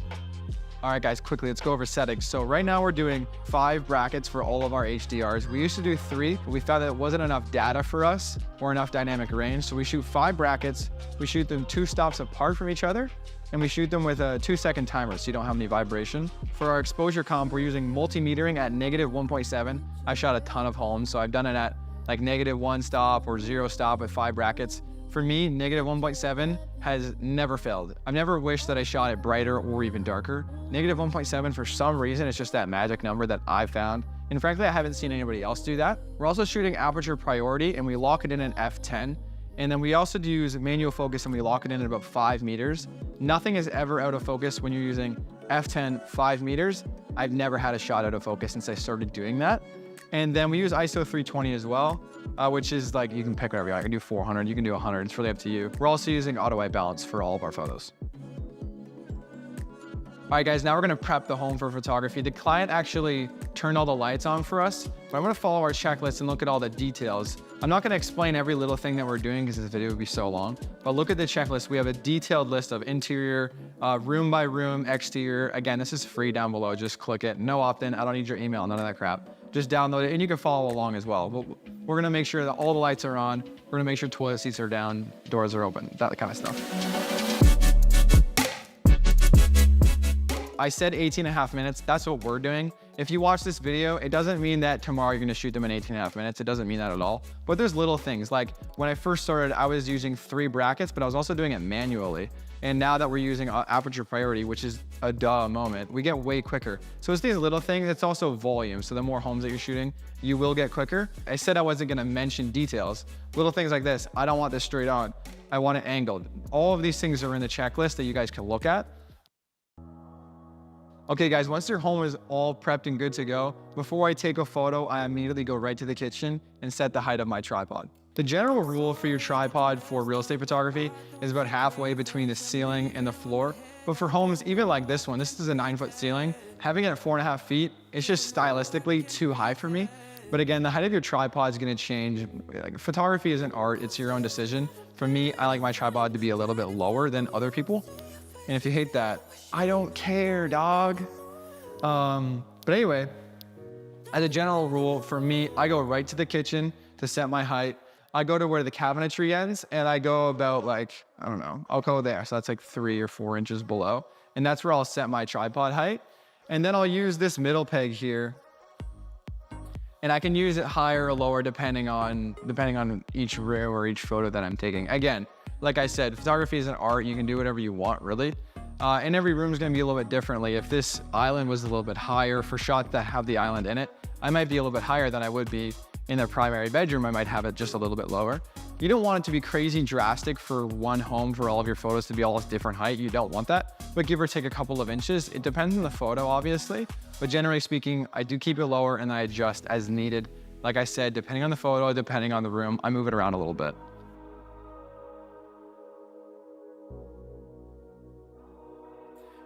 E: All right guys, quickly, let's go over settings. So right now we're doing 5 brackets for all of our HDRs. We used to do 3, but we found that it wasn't enough data for us or enough dynamic range. So we shoot 5 brackets, we shoot them 2 stops apart from each other, and we shoot them with a 2-second timer so you don't have any vibration. For our exposure comp, we're using multimetering at -1.7. I shot a ton of homes, so I've done it at like -1 stop or 0 stop with 5 brackets. For me, -1.7 has never failed. I've never wished that I shot it brighter or even darker. -1.7, for some reason, it's just that magic number that I've found. And frankly, I haven't seen anybody else do that. We're also shooting aperture priority, and we lock it in at f10. And then we also use manual focus, and we lock it in at about 5 meters. Nothing is ever out of focus when you're using f10 5 meters. I've never had a shot out of focus since I started doing that. And then we use ISO 320 as well, which is like, you can pick whatever you want. I can do 400, you can do 100, it's really up to you. We're also using auto white balance for all of our photos. All right, guys, now we're gonna prep the home for photography. The client actually turned all the lights on for us, but I'm gonna follow our checklist and look at all the details. I'm not gonna explain every little thing that we're doing because this video would be so long, but look at the checklist. We have a detailed list of interior, room by room, exterior. Again, this is free down below. Just click it. No opt-in. I don't need your email, none of that crap. Just download it and you can follow along as well. But we're gonna make sure that all the lights are on. We're gonna make sure toilet seats are down, doors are open, that kind of stuff. I said 18.5 minutes, that's what we're doing. If you watch this video, it doesn't mean that tomorrow you're gonna shoot them in 18.5 minutes. It doesn't mean that at all. But there's little things, like when I first started, I was using 3 brackets, but I was also doing it manually. And now that we're using aperture priority, which is a duh moment, we get way quicker. So it's these little things, it's also volume. So the more homes that you're shooting, you will get quicker. I said I wasn't gonna mention details. Little things like this, I don't want this straight on, I want it angled. All of these things are in the checklist that you guys can look at. Okay guys, once your home is all prepped and good to go, before I take a photo, I immediately go right to the kitchen and set the height of my tripod. The general rule for your tripod for real estate photography is about halfway between the ceiling and the floor. But for homes, even like this one, this is a 9-foot ceiling, having it at 4.5 feet, it's just stylistically too high for me. But again, the height of your tripod is gonna change. Like, photography isn't art, it's your own decision. For me, I like my tripod to be a little bit lower than other people. And if you hate that, I don't care, dog. But anyway, as a general rule, for me, I go right to the kitchen to set my height. I go to where the cabinetry ends and I go about like, I don't know, I'll go there. So that's like 3 or 4 inches below. And that's where I'll set my tripod height. And then I'll use this middle peg here. And I can use it higher or lower depending on each room or each photo that I'm taking. Again, like I said, photography is an art. You can do whatever you want, really. And every room is gonna be a little bit differently. If this island was a little bit higher for shots that have the island in it, I might be a little bit higher than I would be in the primary bedroom. I might have it just a little bit lower. You don't want it to be crazy drastic for one home for all of your photos to be all different height. You don't want that, but give or take a couple of inches. It depends on the photo, obviously, but generally speaking, I do keep it lower and I adjust as needed. Like I said, depending on the photo, depending on the room, I move it around a little bit.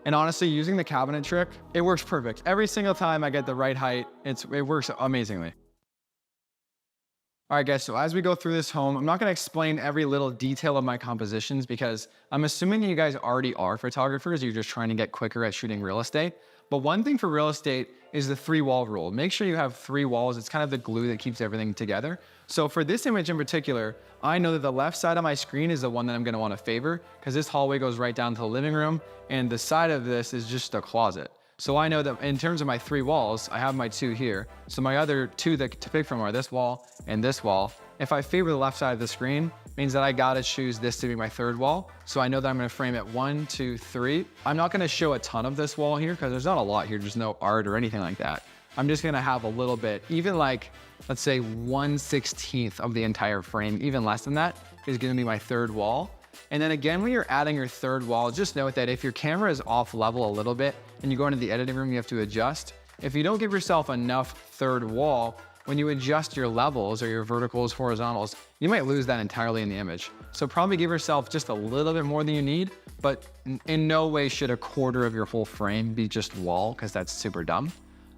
E: And honestly, using the cabinet trick, it works perfect. Every single time I get the right height, it works amazingly. All right, guys, so as we go through this home, I'm not gonna explain every little detail of my compositions because I'm assuming you guys already are photographers. You're just trying to get quicker at shooting real estate. But one thing for real estate is the 3-wall rule. Make sure you have 3 walls. It's kind of the glue that keeps everything together. So for this image in particular, I know that the left side of my screen is the one that I'm gonna wanna favor because this hallway goes right down to the living room and the side of this is just a closet. So I know that in terms of my 3 walls, I have my 2 here. So my other 2 that to pick from are this wall and this wall. If I favor the left side of the screen, means that I gotta choose this to be my 3rd wall. So I know that I'm gonna frame it 1, 2, 3. I'm not gonna show a ton of this wall here because there's not a lot here. There's no art or anything like that. I'm just gonna have a little bit, even like, let's say 1/16 of the entire frame, even less than that is gonna be my 3rd wall. And then again, when you're adding your 3rd wall, just note that if your camera is off level a little bit and you go into the editing room, you have to adjust. If you don't give yourself enough 3rd wall, when you adjust your levels or your verticals, horizontals, you might lose that entirely in the image. So probably give yourself just a little bit more than you need, but in no way should a quarter of your whole frame be just wall, because that's super dumb.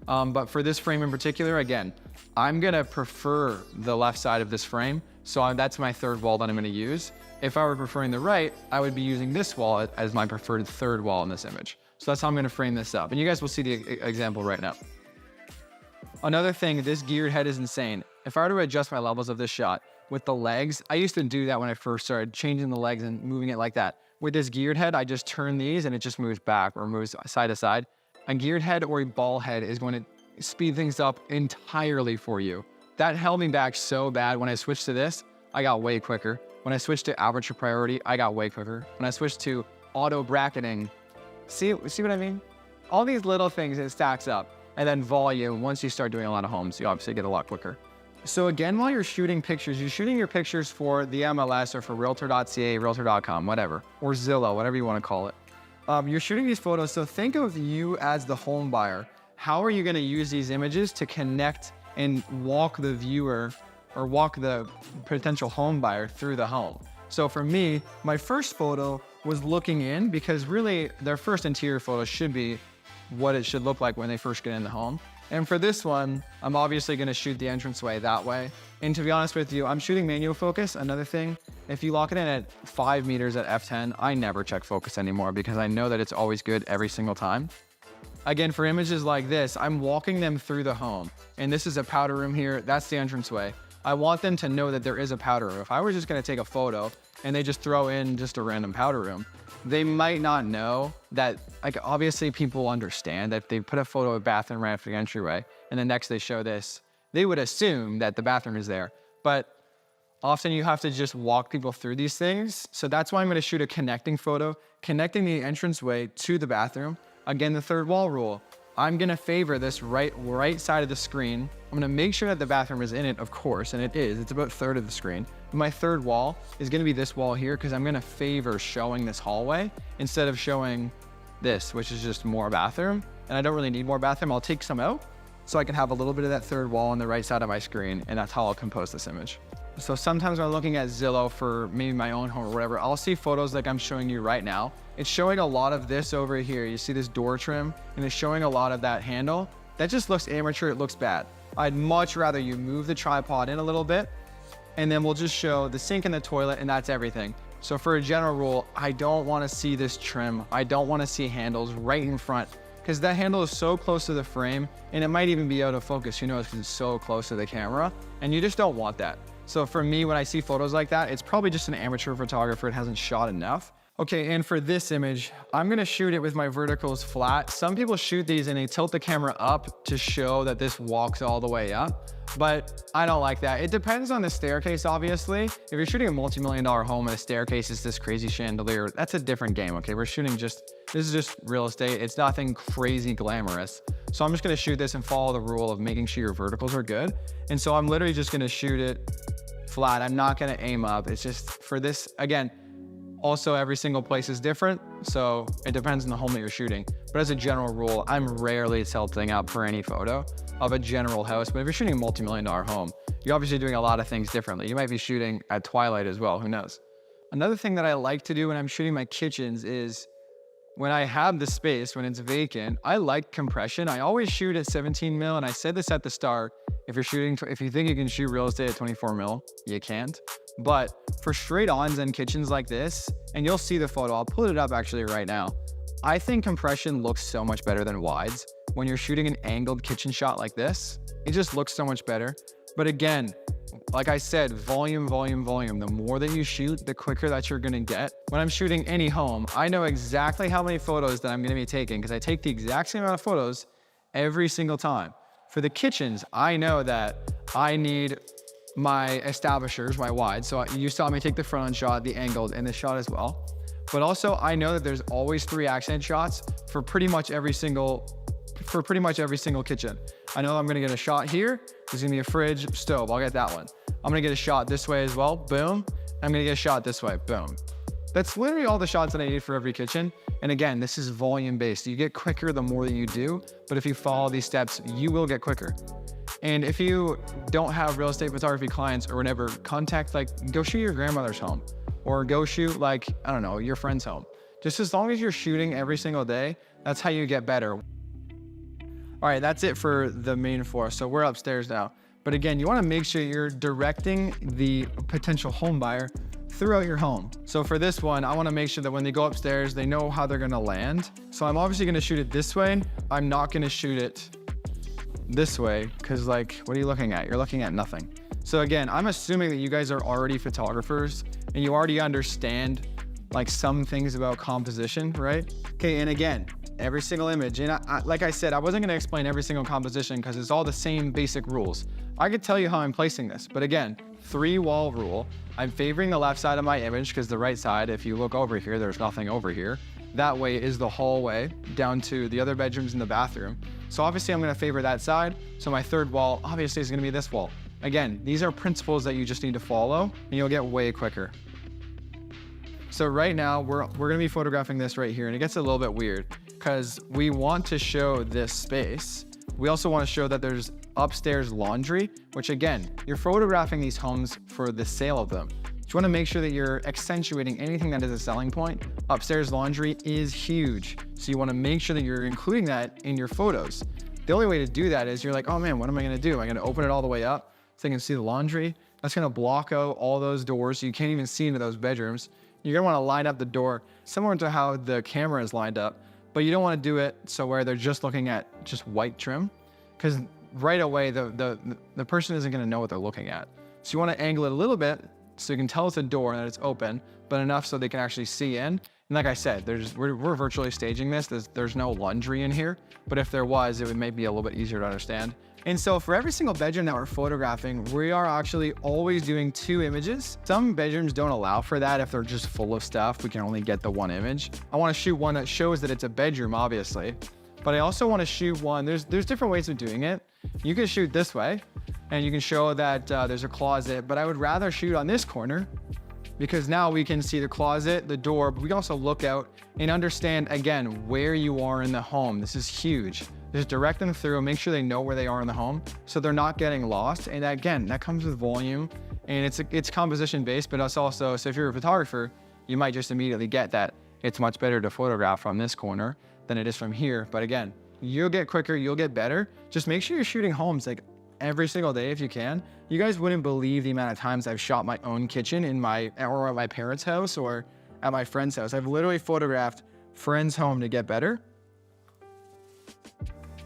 E: But for this frame in particular, again, I'm gonna prefer the left side of this frame. So that's my 3rd wall that I'm gonna use. If I were preferring the right, I would be using this wall as my preferred 3rd wall in this image. So that's how I'm gonna frame this up. And you guys will see the example right now. Another thing, this geared head is insane. If I were to adjust my levels of this shot with the legs, I used to do that when I first started, changing the legs and moving it like that. With this geared head, I just turn these and it just moves back or moves side to side. A geared head or a ball head is going to speed things up entirely for you. That held me back so bad. When I switched to this, I got way quicker. When I switched to aperture priority, I got way quicker. When I switched to auto bracketing, see what I mean? All these little things, it stacks up. And then volume, once you start doing a lot of homes, you obviously get a lot quicker. So again, while you're shooting pictures, you're shooting your pictures for the MLS or for realtor.ca, realtor.com, whatever, or Zillow, whatever you want to call it. You're shooting these photos, so think of you as the home buyer. How are you going to use these images to connect and walk the viewer or walk the potential home buyer through the home? So for me, my first photo was looking in, because really their first interior photo should be what it should look like when they first get in the home. And for this one, I'm obviously gonna shoot the entranceway that way. And to be honest with you, I'm shooting manual focus. Another thing, if you lock it in at 5 meters at f10, I never check focus anymore because I know that it's always good every single time. Again, for images like this, I'm walking them through the home. And this is a powder room here, that's the entranceway. I want them to know that there is a powder room. If I were just gonna take a photo and they just throw in just a random powder room, they might not know that, like, obviously people understand that if they put a photo of bathroom right after the entryway and then next they show this, they would assume that the bathroom is there. But often you have to just walk people through these things. So that's why I'm gonna shoot a connecting photo, connecting the entranceway to the bathroom. Again, the third wall rule. I'm gonna favor this right side of the screen. I'm gonna make sure that the bathroom is in it, of course, and it is. It's about a third of the screen. But my third wall is gonna be this wall here because I'm gonna favor showing this hallway instead of showing this, which is just more bathroom. And I don't really need more bathroom. I'll take some out so I can have a little bit of that third wall on the right side of my screen, and that's how I'll compose this image. So sometimes when I'm looking at Zillow for maybe my own home or whatever, I'll see photos like I'm showing you right now. It's showing a lot of this over here. You see this door trim, and it's showing a lot of that handle. That just looks amateur, it looks bad. I'd much rather you move the tripod in a little bit, and then we'll just show the sink and the toilet, and that's everything. So for a general rule, I don't wanna see this trim. I don't wanna see handles right in front, because that handle is so close to the frame, and it might even be out of focus, who knows, because it's so close to the camera, and you just don't want that. So for me, when I see photos like that, it's probably just an amateur photographer. It hasn't shot enough. Okay, and for this image, I'm gonna shoot it with my verticals flat. Some people shoot these and they tilt the camera up to show that this walks all the way up, but I don't like that. It depends on the staircase, obviously. If you're shooting a multi-million-dollar home and the staircase is this crazy chandelier, that's a different game, okay? We're shooting this is just real estate. It's nothing crazy glamorous. So I'm just gonna shoot this and follow the rule of making sure your verticals are good. And so I'm literally just gonna shoot it flat. I'm not gonna aim up. It's just for this, again, also every single place is different, so it depends on the home that you're shooting. But as a general rule, I'm rarely tilting up for any photo of a general house. But if you're shooting a multi-million-dollar home, you're obviously doing a lot of things differently. You might be shooting at twilight as well, who knows? Another thing that I like to do when I'm shooting my kitchens is when I have the space, when it's vacant, I like compression. I always shoot at 17 mil, and I said this at the start. If you think you can shoot real estate at 24 mil, you can't. But for straight ons and kitchens like this, and you'll see the photo, I'll pull it up actually right now. I think compression looks so much better than wides. When you're shooting an angled kitchen shot like this, it just looks so much better. But again, like I said, volume, volume, volume. The more that you shoot, the quicker that you're gonna get. When I'm shooting any home, I know exactly how many photos that I'm gonna be taking because I take the exact same amount of photos every single time. For the kitchens, I know that I need my establishers, my wides. So you saw me take the front end shot, the angled, and the shot as well. But also I know that there's always 3 accent shots for pretty much every single kitchen. I know I'm gonna get a shot here. There's gonna be a fridge, stove, I'll get that one. I'm gonna get a shot this way as well, boom. I'm gonna get a shot this way, boom. That's literally all the shots that I need for every kitchen. And again, this is volume based. You get quicker the more that you do, but if you follow these steps, you will get quicker. And if you don't have real estate photography clients or whatever, go shoot your grandmother's home or go shoot I don't know, your friend's home. Just as long as you're shooting every single day, that's how you get better. All right, that's it for the main floor. So we're upstairs now. But again, you wanna make sure you're directing the potential home buyer throughout your home. So for this one, I wanna make sure that when they go upstairs, they know how they're gonna land. So I'm obviously gonna shoot it this way. I'm not gonna shoot it this way, because what are you looking at? You're looking at nothing. So again, I'm assuming that you guys are already photographers and you already understand some things about composition, right? Okay, and again, every single image, and like I said, I wasn't gonna explain every single composition because it's all the same basic rules. I could tell you how I'm placing this, but again, 3 wall rule. I'm favoring the left side of my image because the right side, if you look over here, there's nothing over here. That way is the hallway down to the other bedrooms in the bathroom. So obviously I'm gonna favor that side. So my third wall obviously is gonna be this wall. Again, these are principles that you just need to follow and you'll get way quicker. So right now we're gonna be photographing this right here, and it gets a little bit weird because we want to show this space. We also want to show that there's upstairs laundry, which again, you're photographing these homes for the sale of them. you want to make sure that you're accentuating anything that is a selling point. Upstairs laundry is huge, so you want to make sure that you're including that in your photos. The only way to do that is you're like, oh man, what am I going to do? Am I going to open it all the way up so I can see the laundry? That's going to block out all those doors so you can't even see into those bedrooms. You're going to want to line up the door similar to how the camera is lined up, but you don't want to do it so where they're just looking at just white trim, because right away the person isn't going to know what they're looking at. So you want to angle it a little bit so you can tell it's a door and that it's open, but enough so they can actually see in. And like I said, we're virtually staging this. There's no laundry in here, but if there was, it would maybe be a little bit easier to understand. And so for every single bedroom that we're photographing, we are actually always doing 2 images. Some bedrooms don't allow for that. If they're just full of stuff, we can only get the 1 image. I want to shoot one that shows that it's a bedroom, obviously, but I also want to shoot one. There's different ways of doing it. You can shoot this way and you can show that there's a closet, but I would rather shoot on this corner because now we can see the closet, the door, but we can also look out and understand, again, where you are in the home. This is huge. Just direct them through and make sure they know where they are in the home so they're not getting lost. And again, that comes with volume and it's composition based, but it's also, so if you're a photographer, you might just immediately get that it's much better to photograph from this corner than it is from here. But again, you'll get quicker, you'll get better. Just make sure you're shooting homes like every single day if you can. You guys wouldn't believe the amount of times I've shot my own kitchen or at my parents' house or at my friend's house. I've literally photographed friends' home to get better.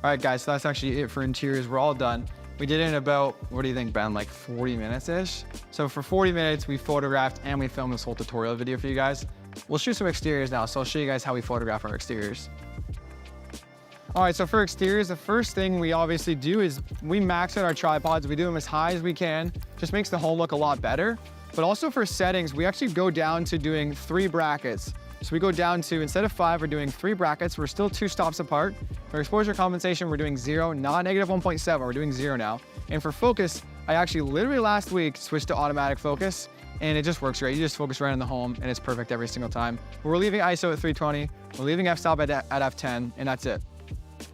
E: All right, guys, so that's actually it for interiors. We're all done. We did it in about, what do you think, Ben, like 40 minutes-ish? So for 40 minutes, we photographed and we filmed this whole tutorial video for you guys. We'll shoot some exteriors now, so I'll show you guys how we photograph our exteriors. All right, so for exteriors, the first thing we obviously do is we max out our tripods. We do them as high as we can. Just makes the home look a lot better. But also for settings, we actually go down to doing 3 brackets. So we go down to, instead of 5, we're doing 3 brackets. We're still 2 stops apart. For exposure compensation, we're doing 0, not negative 1.7, we're doing 0 now. And for focus, I actually literally last week switched to automatic focus and it just works great. You just focus right on the home and it's perfect every single time. We're leaving ISO at 320, we're leaving f-stop at f10, and that's it.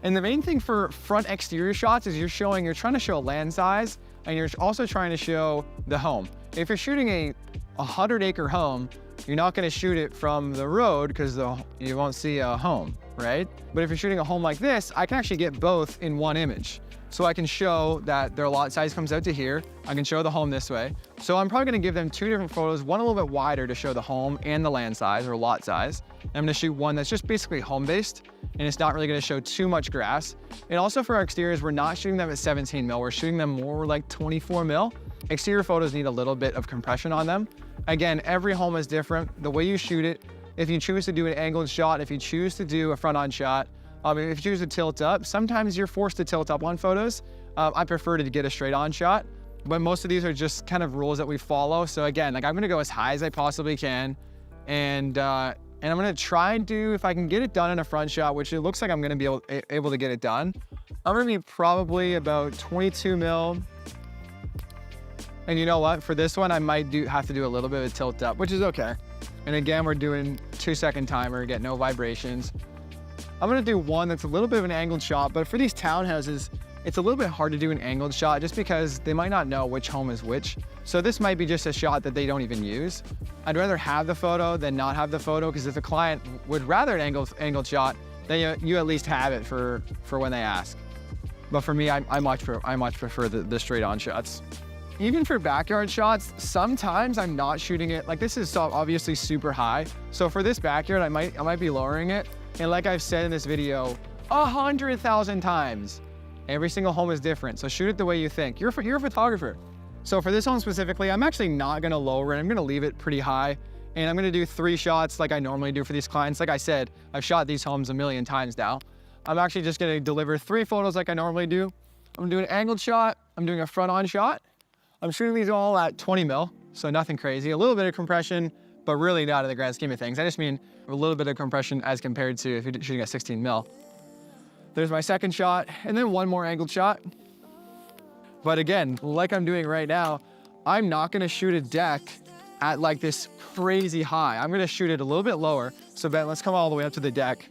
E: And the main thing for front exterior shots is you're trying to show land size and you're also trying to show the home. If you're shooting a 100-acre home, you're not going to shoot it from the road because you won't see a home, right? But if you're shooting a home like this, I can actually get both in one image. So I can show that their lot size comes out to here. I can show the home this way. So I'm probably going to give them 2 different photos, one a little bit wider to show the home and the land size or lot size. And I'm going to shoot one that's just basically home-based and it's not really going to show too much grass. And also for our exteriors, we're not shooting them at 17 mil. We're shooting them more like 24 mil. Exterior photos need a little bit of compression on them. Again, every home is different. The way you shoot it, if you choose to do an angled shot, if you choose to do a front-on shot, if you choose to tilt up, sometimes you're forced to tilt up on photos. I prefer to get a straight-on shot, but most of these are just kind of rules that we follow. So again, like I'm gonna go as high as I possibly can, and I'm gonna try and do, if I can get it done in a front shot, which it looks like I'm gonna be able to get it done, I'm gonna be probably about 22 mil. And you know what? For this one, I might have to do a little bit of a tilt up, which is okay. And again, we're doing 2-second timer, get no vibrations. I'm gonna do one that's a little bit of an angled shot, but for these townhouses, it's a little bit hard to do an angled shot just because they might not know which home is which. So this might be just a shot that they don't even use. I'd rather have the photo than not have the photo, because if the client would rather an angled shot, then you at least have it for when they ask. But for me, I much prefer the straight on shots. Even for backyard shots, sometimes I'm not shooting it. Like this is obviously super high. So for this backyard, I might be lowering it. And like I've said in this video 100,000 times, every single home is different. So shoot it the way you think. You're a photographer. So for this home specifically, I'm actually not gonna lower it. I'm gonna leave it pretty high. And I'm gonna do 3 shots like I normally do for these clients. Like I said, I've shot these homes a million times now. I'm actually just gonna deliver 3 photos like I normally do. I'm doing an angled shot. I'm doing a front-on shot. I'm shooting these all at 20 mil, so nothing crazy. A little bit of compression, but really not in the grand scheme of things. I just mean a little bit of compression as compared to if you're shooting at 16 mil. There's my second shot, and then one more angled shot. But again, like I'm doing right now, I'm not gonna shoot a deck at like this crazy high. I'm gonna shoot it a little bit lower. So Ben, let's come all the way up to the deck.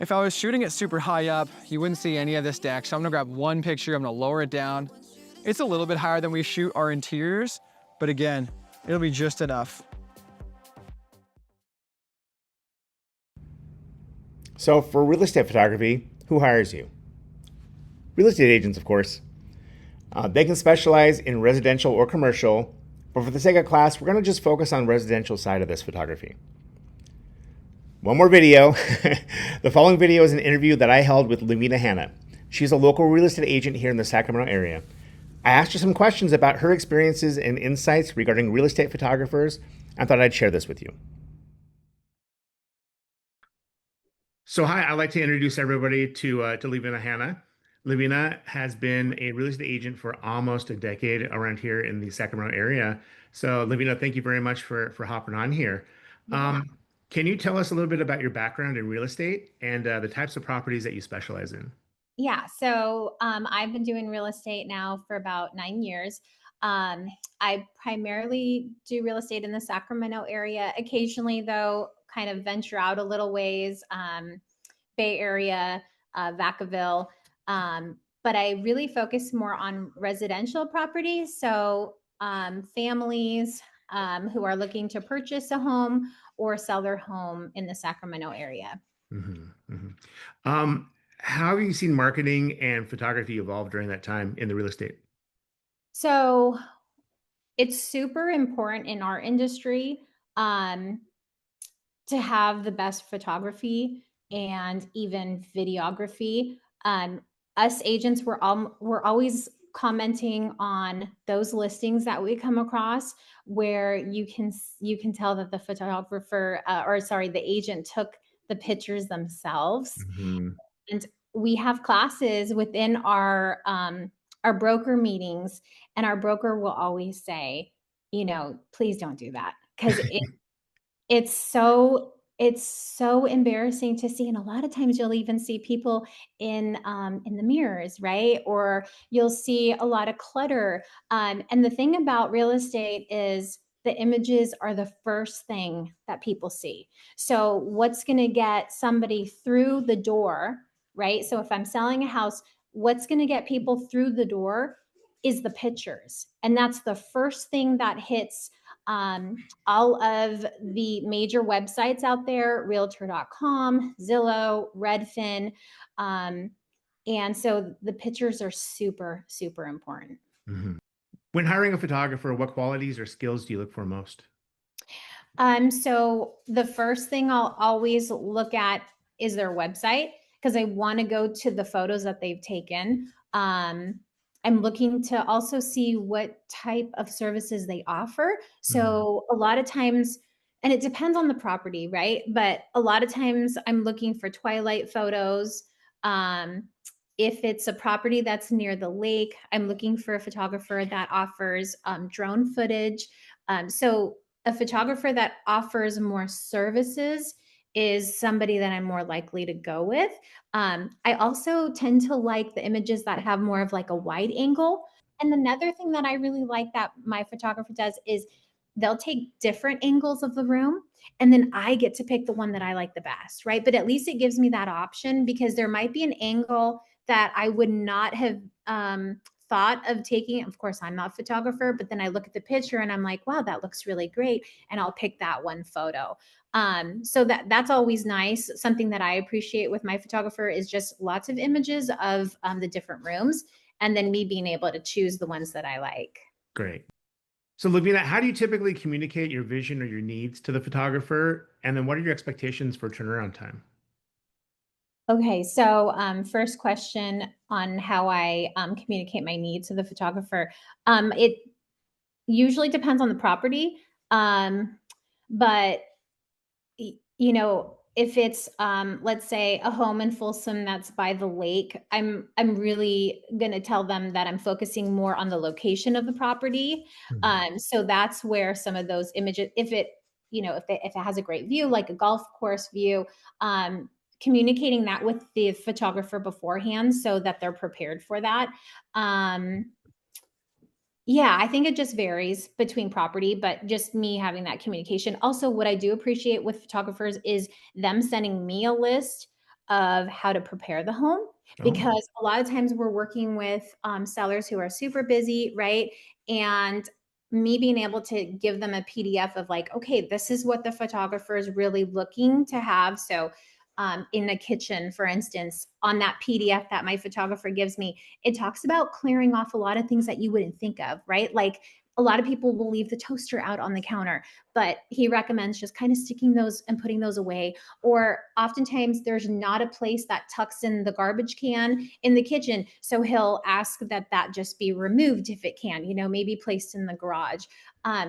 E: If I was shooting it super high up, you wouldn't see any of this deck. So I'm gonna grab one picture, I'm gonna lower it down. It's a little bit higher than we shoot our interiors, but again, It'll be just enough.
A: So for real estate photography, who hires you? Real estate agents, of course. They can specialize in residential or commercial, but for the sake of class, we're going to just focus on residential side of this photography. One more video. The following video is an interview that I held with Lavina Hanna. She's a local real estate agent here in the Sacramento area. I asked her some questions about her experiences and insights regarding real estate photographers and thought I'd share this with you. So hi, I'd like to introduce everybody to Lavina Hanna. Lavina has been a real estate agent for almost a decade around here in the Sacramento area. So Lavina, thank you very much for hopping on here. Can you tell us a little bit about your background in real estate and the types of properties that you specialize in?
F: Yeah, so I've been doing real estate now for about 9 years. I primarily do real estate in the Sacramento area. Occasionally, though, kind of venture out a little ways, Bay Area, Vacaville. But I really focus more on residential properties. So families who are looking to purchase a home or sell their home in the Sacramento area.
A: Mm-hmm, mm-hmm. How have you seen marketing and photography evolve during that time in the real estate?
F: So it's super important in our industry to have the best photography and even videography. Us agents we're always commenting on those listings that we come across where you can tell that the photographer the agent took the pictures themselves.
A: Mm-hmm.
F: And we have classes within our broker meetings, and our broker will always say, please don't do that, because it's so embarrassing to see. And a lot of times you'll even see people in the mirrors, right? Or you'll see a lot of clutter. And the thing about real estate is the images are the first thing that people see. So what's going to get somebody through the door, right? So if I'm selling a house, what's going to get people through the door is the pictures. And that's the first thing that hits all of the major websites out there: realtor.com, Zillow, Redfin. And so the pictures are super, super important.
A: Mm-hmm. When hiring a photographer, what qualities or skills do you look for most?
F: So the first thing I'll always look at is their website, because I want to go to the photos that they've taken. I'm looking to also see what type of services they offer. So a lot of times, and it depends on the property, right? But a lot of times I'm looking for twilight photos. If it's a property that's near the lake, I'm looking for a photographer that offers drone footage. So a photographer that offers more services is somebody that I'm more likely to go with. I also tend to like the images that have more of like a wide angle. And another thing that I really like that my photographer does is they'll take different angles of the room, and then I get to pick the one that I like the best, right? But at least it gives me that option, because there might be an angle that I would not have thought of taking. Of course, I'm not a photographer, but then I look at the picture and I'm like, wow, that looks really great. And I'll pick that one photo. So that's always nice. Something that I appreciate with my photographer is just lots of images of the different rooms, and then me being able to choose the ones that I like.
A: Great. So Lavina, how do you typically communicate your vision or your needs to the photographer? And then what are your expectations for turnaround time?
F: Okay, so first question on how I communicate my needs to the photographer. It usually depends on the property, but if it's let's say a home in Folsom that's by the lake, I'm really going to tell them that I'm focusing more on the location of the property. So that's where some of those images, if it has a great view, like a golf course view, communicating that with the photographer beforehand so that they're prepared for that. Yeah, I think it just varies between property, but just me having that communication. Also, what I do appreciate with photographers is them sending me a list of how to prepare the home, because a lot of times we're working with sellers who are super busy, right? And me being able to give them a PDF of like, okay, this is what the photographer is really looking to have. So in the kitchen, for instance, on that PDF that my photographer gives me, it talks about clearing off a lot of things that you wouldn't think of, right? Like a lot of people will leave the toaster out on the counter, but he recommends just kind of sticking those and putting those away. Or oftentimes there's not a place that tucks in the garbage can in the kitchen. So he'll ask that that just be removed if it can, maybe placed in the garage.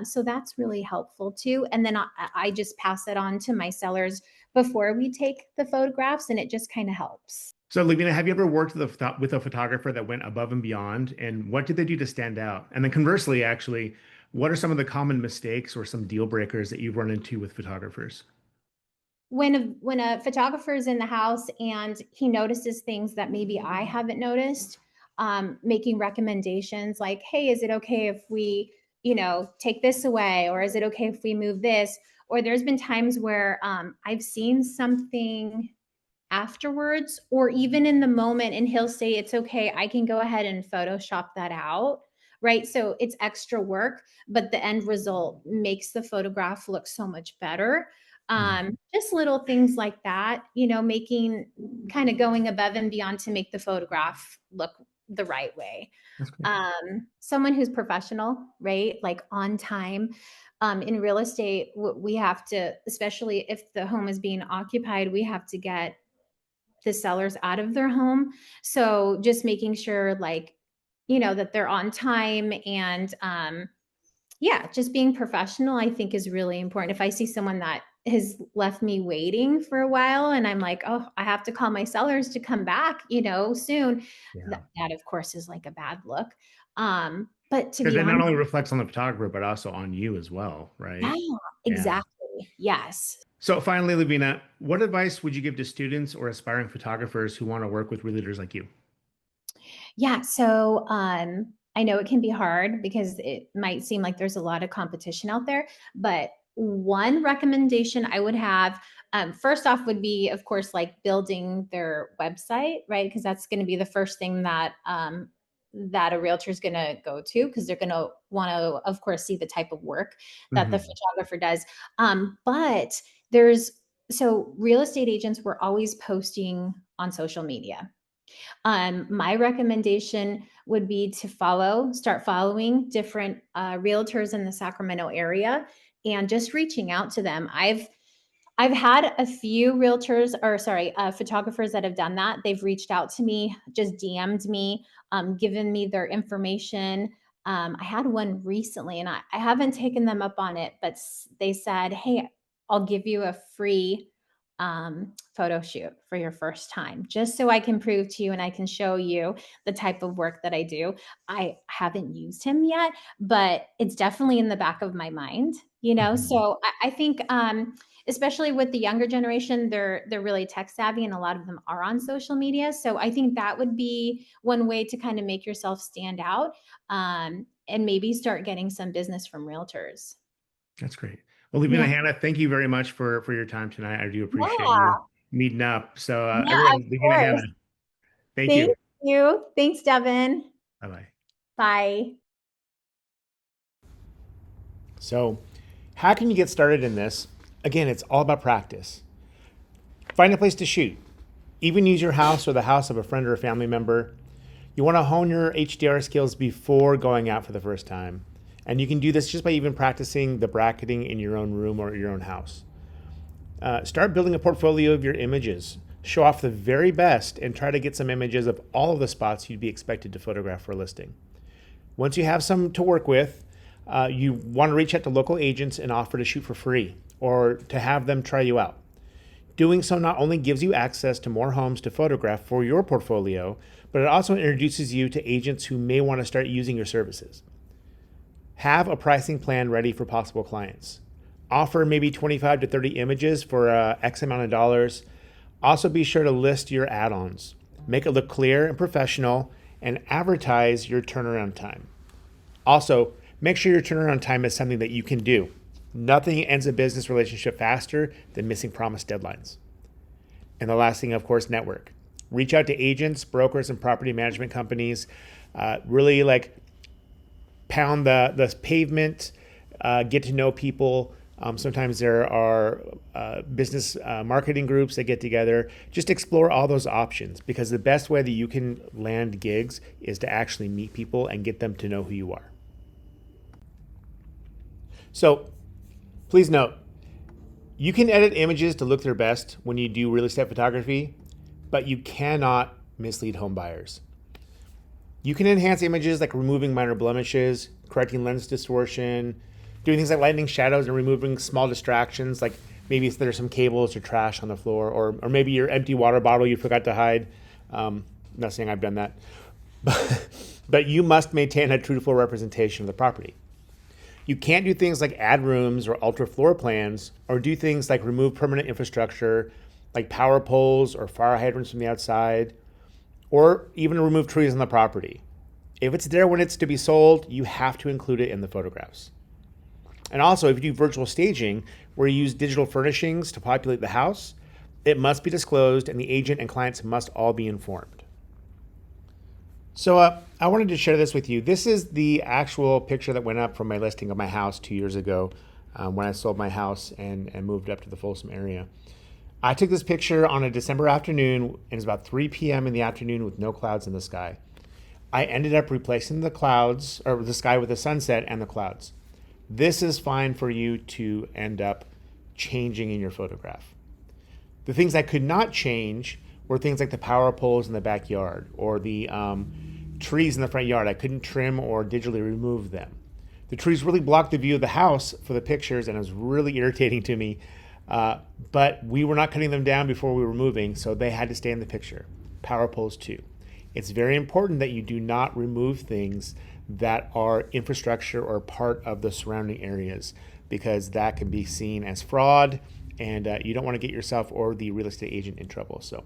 F: So that's really helpful too. And then I just pass it on to my sellers before we take the photographs, and it just kind of helps.
A: So, Lavina, have you ever worked with a photographer that went above and beyond, and what did they do to stand out? And then conversely, actually, what are some of the common mistakes or some deal breakers that you've run into with photographers?
F: When a photographer is in the house and he notices things that maybe I haven't noticed, making recommendations like, hey, is it okay if we, take this away? Or is it okay if we move this? Or there's been times where I've seen something afterwards or even in the moment, and he'll say, it's okay, I can go ahead and Photoshop that out. Right. So it's extra work, but the end result makes the photograph look so much better. Just little things like that, making kind of going above and beyond to make the photograph look the right way.
A: That's great.
F: Someone who's professional, right? Like on time. In real estate, we have to, especially if the home is being occupied, we have to get the sellers out of their home. So just making sure that they're on time and yeah, just being professional, I think is really important. If I see someone that has left me waiting for a while and I'm like, oh, I have to call my sellers to come back, soon.
A: Yeah.
F: That of course is like a bad look. But to
A: Because
F: be
A: it not
F: honest,
A: only reflects on the photographer, but also on you as well, right?
F: yeah,
A: Yeah.
F: exactly. Yes.
A: So finally, Lavina, what advice would you give to students or aspiring photographers who want to work with realtors like you?
F: Yeah. So I know it can be hard because it might seem like there's a lot of competition out there, but one recommendation I would have, first off, would be, of course, like building their website, right? Because that's going to be the first thing that a realtor is going to go to, because they're going to want to, of course, see the type of work that the photographer does. But real estate agents were always posting on social media. My recommendation would be to start following different realtors in the Sacramento area and just reaching out to them. I've had a few photographers that have done that. They've reached out to me, just DM'd me, given me their information. I had one recently and I haven't taken them up on it, but they said, hey, I'll give you a free photo shoot for your first time, just so I can prove to you and I can show you the type of work that I do. I haven't used him yet, but it's definitely in the back of my mind, So I think, especially with the younger generation, they're really tech savvy and a lot of them are on social media. So I think that would be one way to kind of make yourself stand out, and maybe start getting some business from realtors.
A: That's great. Well, Lavina,
F: Yeah.
A: Hanna, thank you very much for your time tonight. I do appreciate
F: Yeah.
A: you meeting up. So
F: Yeah, of
A: everyone, Lavina, Hanna,
F: course.
A: thank
F: Thank
A: you.
F: you. Thanks, Devin.
A: Bye-bye.
F: Bye.
A: So how can you get started in this? Again, it's all about practice. Find a place to shoot. Even use your house or the house of a friend or a family member. You want to hone your HDR skills before going out for the first time. And you can do this just by even practicing the bracketing in your own room or your own house. Start building a portfolio of your images. Show off the very best and try to get some images of all of the spots you'd be expected to photograph for a listing. Once you have some to work with, you want to reach out to local agents and offer to shoot for free or to have them try you out. Doing so not only gives you access to more homes to photograph for your portfolio, but it also introduces you to agents who may want to start using your services. Have a pricing plan ready for possible clients. Offer maybe 25 to 30 images for X amount of dollars. Also be sure to list your add-ons. Make it look clear and professional and advertise your turnaround time. Also, make sure your turnaround time is something that you can do. Nothing ends a business relationship faster than missing promised deadlines. And the last thing, of course, network. Reach out to agents, brokers, and property management companies. Really pound the pavement, get to know people. Sometimes there are business marketing groups that get together. Just explore all those options, because the best way that you can land gigs is to actually meet people and get them to know who you are. So please note, you can edit images to look their best when you do real estate photography, but you cannot mislead home buyers. You can enhance images like removing minor blemishes, correcting lens distortion, doing things like lightening shadows and removing small distractions, like maybe there's some cables or trash on the floor, or maybe your empty water bottle you forgot to hide. Not saying I've done that. But you must maintain a truthful representation of the property. You can't do things like add rooms or alter floor plans, or do things like remove permanent infrastructure, like power poles or fire hydrants from the outside, or even remove trees on the property. If it's there when it's to be sold, you have to include it in the photographs. And also, if you do virtual staging, where you use digital furnishings to populate the house, it must be disclosed, and the agent and clients must all be informed. So I wanted to share this with you. This is the actual picture that went up from my listing of my house 2 years ago, when I sold my house and moved up to the Folsom area. I took this picture on a December afternoon, and it was about 3 p.m. in the afternoon with no clouds in the sky. I ended up replacing the clouds, or the sky, with the sunset and the clouds. This is fine for you to end up changing in your photograph. The things I could not change were things like the power poles in the backyard, or the trees in the front yard. I couldn't trim or digitally remove them. The trees really blocked the view of the house for the pictures, and it was really irritating to me. But we were not cutting them down before we were moving, so they had to stay in the picture. Power poles too. It's very important that you do not remove things that are infrastructure or part of the surrounding areas, because that can be seen as fraud, and you don't want to get yourself or the real estate agent in trouble. So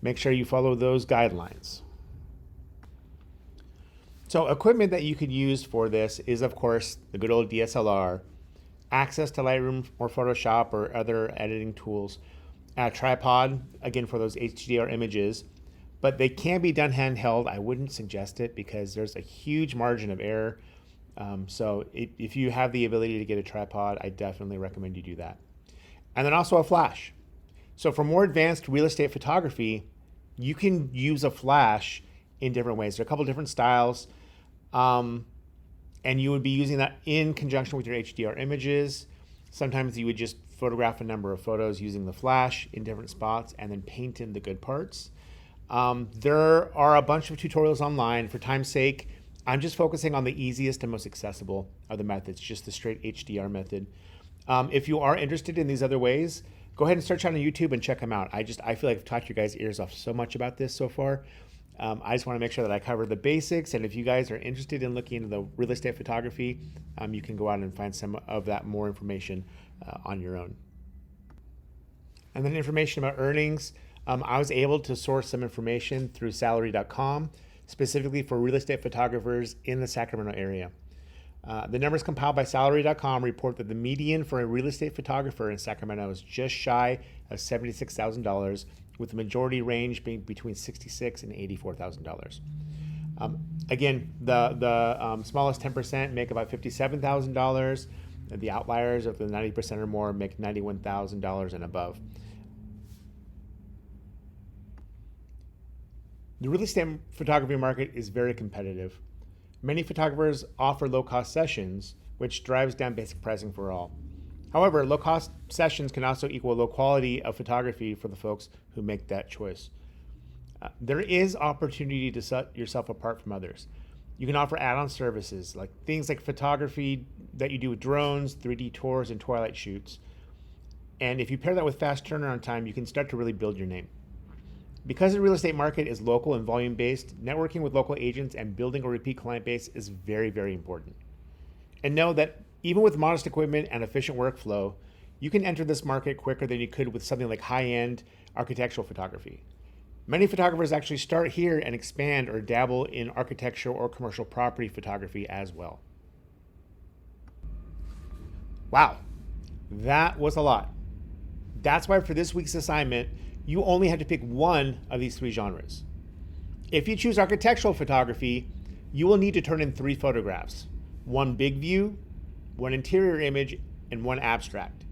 A: make sure you follow those guidelines. So equipment that you could use for this is, of course, the good old DSLR, access to Lightroom or Photoshop or other editing tools, a tripod, again, for those HDR images, but they can be done handheld. I wouldn't suggest it because there's a huge margin of error. So if you have the ability to get a tripod, I definitely recommend you do that. And then also a flash. So for more advanced real estate photography, you can use a flash in different ways. There are a couple different styles. And you would be using that in conjunction with your HDR images. Sometimes you would just photograph a number of photos using the flash in different spots and then paint in the good parts. There are a bunch of tutorials online. For time's sake, I'm just focusing on the easiest and most accessible of the methods, just the straight HDR method. If you are interested in these other ways, go ahead and search on YouTube and check them out. I feel like I've talked your guys' ears off so much about this so far. I just want to make sure that I cover the basics, and if you guys are interested in looking into the real estate photography, you can go out and find some of that more information on your own. And then information about earnings. I was able to source some information through salary.com, specifically for real estate photographers in the Sacramento area. The numbers compiled by salary.com report that the median for a real estate photographer in Sacramento is just shy of $76,000, with the majority range being between $66,000 and $84,000. Again, the smallest 10% make about $57,000. The outliers of the 90% or more make $91,000 and above. The real estate photography market is very competitive. Many photographers offer low-cost sessions, which drives down basic pricing for all. However, low-cost sessions can also equal low quality of photography for the folks who make that choice. There is opportunity to set yourself apart from others. You can offer add-on services, like things like photography that you do with drones, 3D tours, and twilight shoots. And if you pair that with fast turnaround time, you can start to really build your name. Because the real estate market is local and volume-based, networking with local agents and building a repeat client base is very, very important. And know that even with modest equipment and efficient workflow, you can enter this market quicker than you could with something like high-end architectural photography. Many photographers actually start here and expand or dabble in architectural or commercial property photography as well. Wow, that was a lot. That's why for this week's assignment, you only have to pick one of these three genres. If you choose architectural photography, you will need to turn in 3 photographs. one big view, one interior image, and one abstract.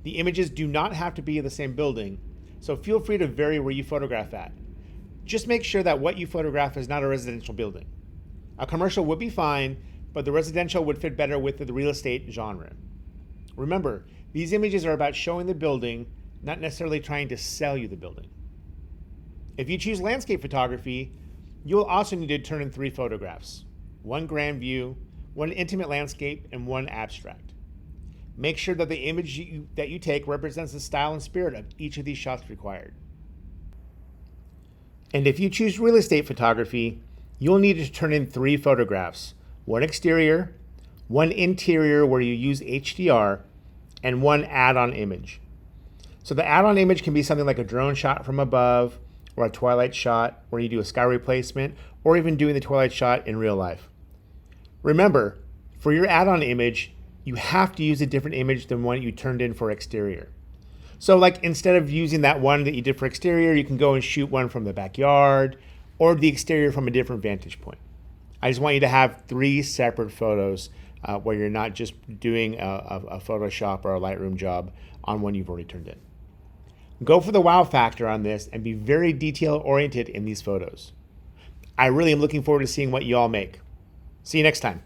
A: The images do not have to be of the same building, so feel free to vary where you photograph at. Just make sure that what you photograph is not a residential building. A commercial would be fine, but the residential would fit better with the real estate genre. Remember, these images are about showing the building, not necessarily trying to sell you the building. If you choose landscape photography, you'll also need to turn in 3 photographs: one grand view, one intimate landscape, and one abstract. Make sure that the image that you take represents the style and spirit of each of these shots required. And if you choose real estate photography, you'll need to turn in 3 photographs: one exterior, one interior where you use HDR, and one add-on image. So the add-on image can be something like a drone shot from above, or a twilight shot where you do a sky replacement, or even doing the twilight shot in real life. Remember, for your add-on image, you have to use a different image than one you turned in for exterior. So like instead of using that one that you did for exterior, you can go and shoot one from the backyard or the exterior from a different vantage point. I just want you to have 3 separate photos where you're not just doing a Photoshop or a Lightroom job on one you've already turned in. Go for the wow factor on this and be very detail oriented in these photos. I really am looking forward to seeing what you all make. See you next time.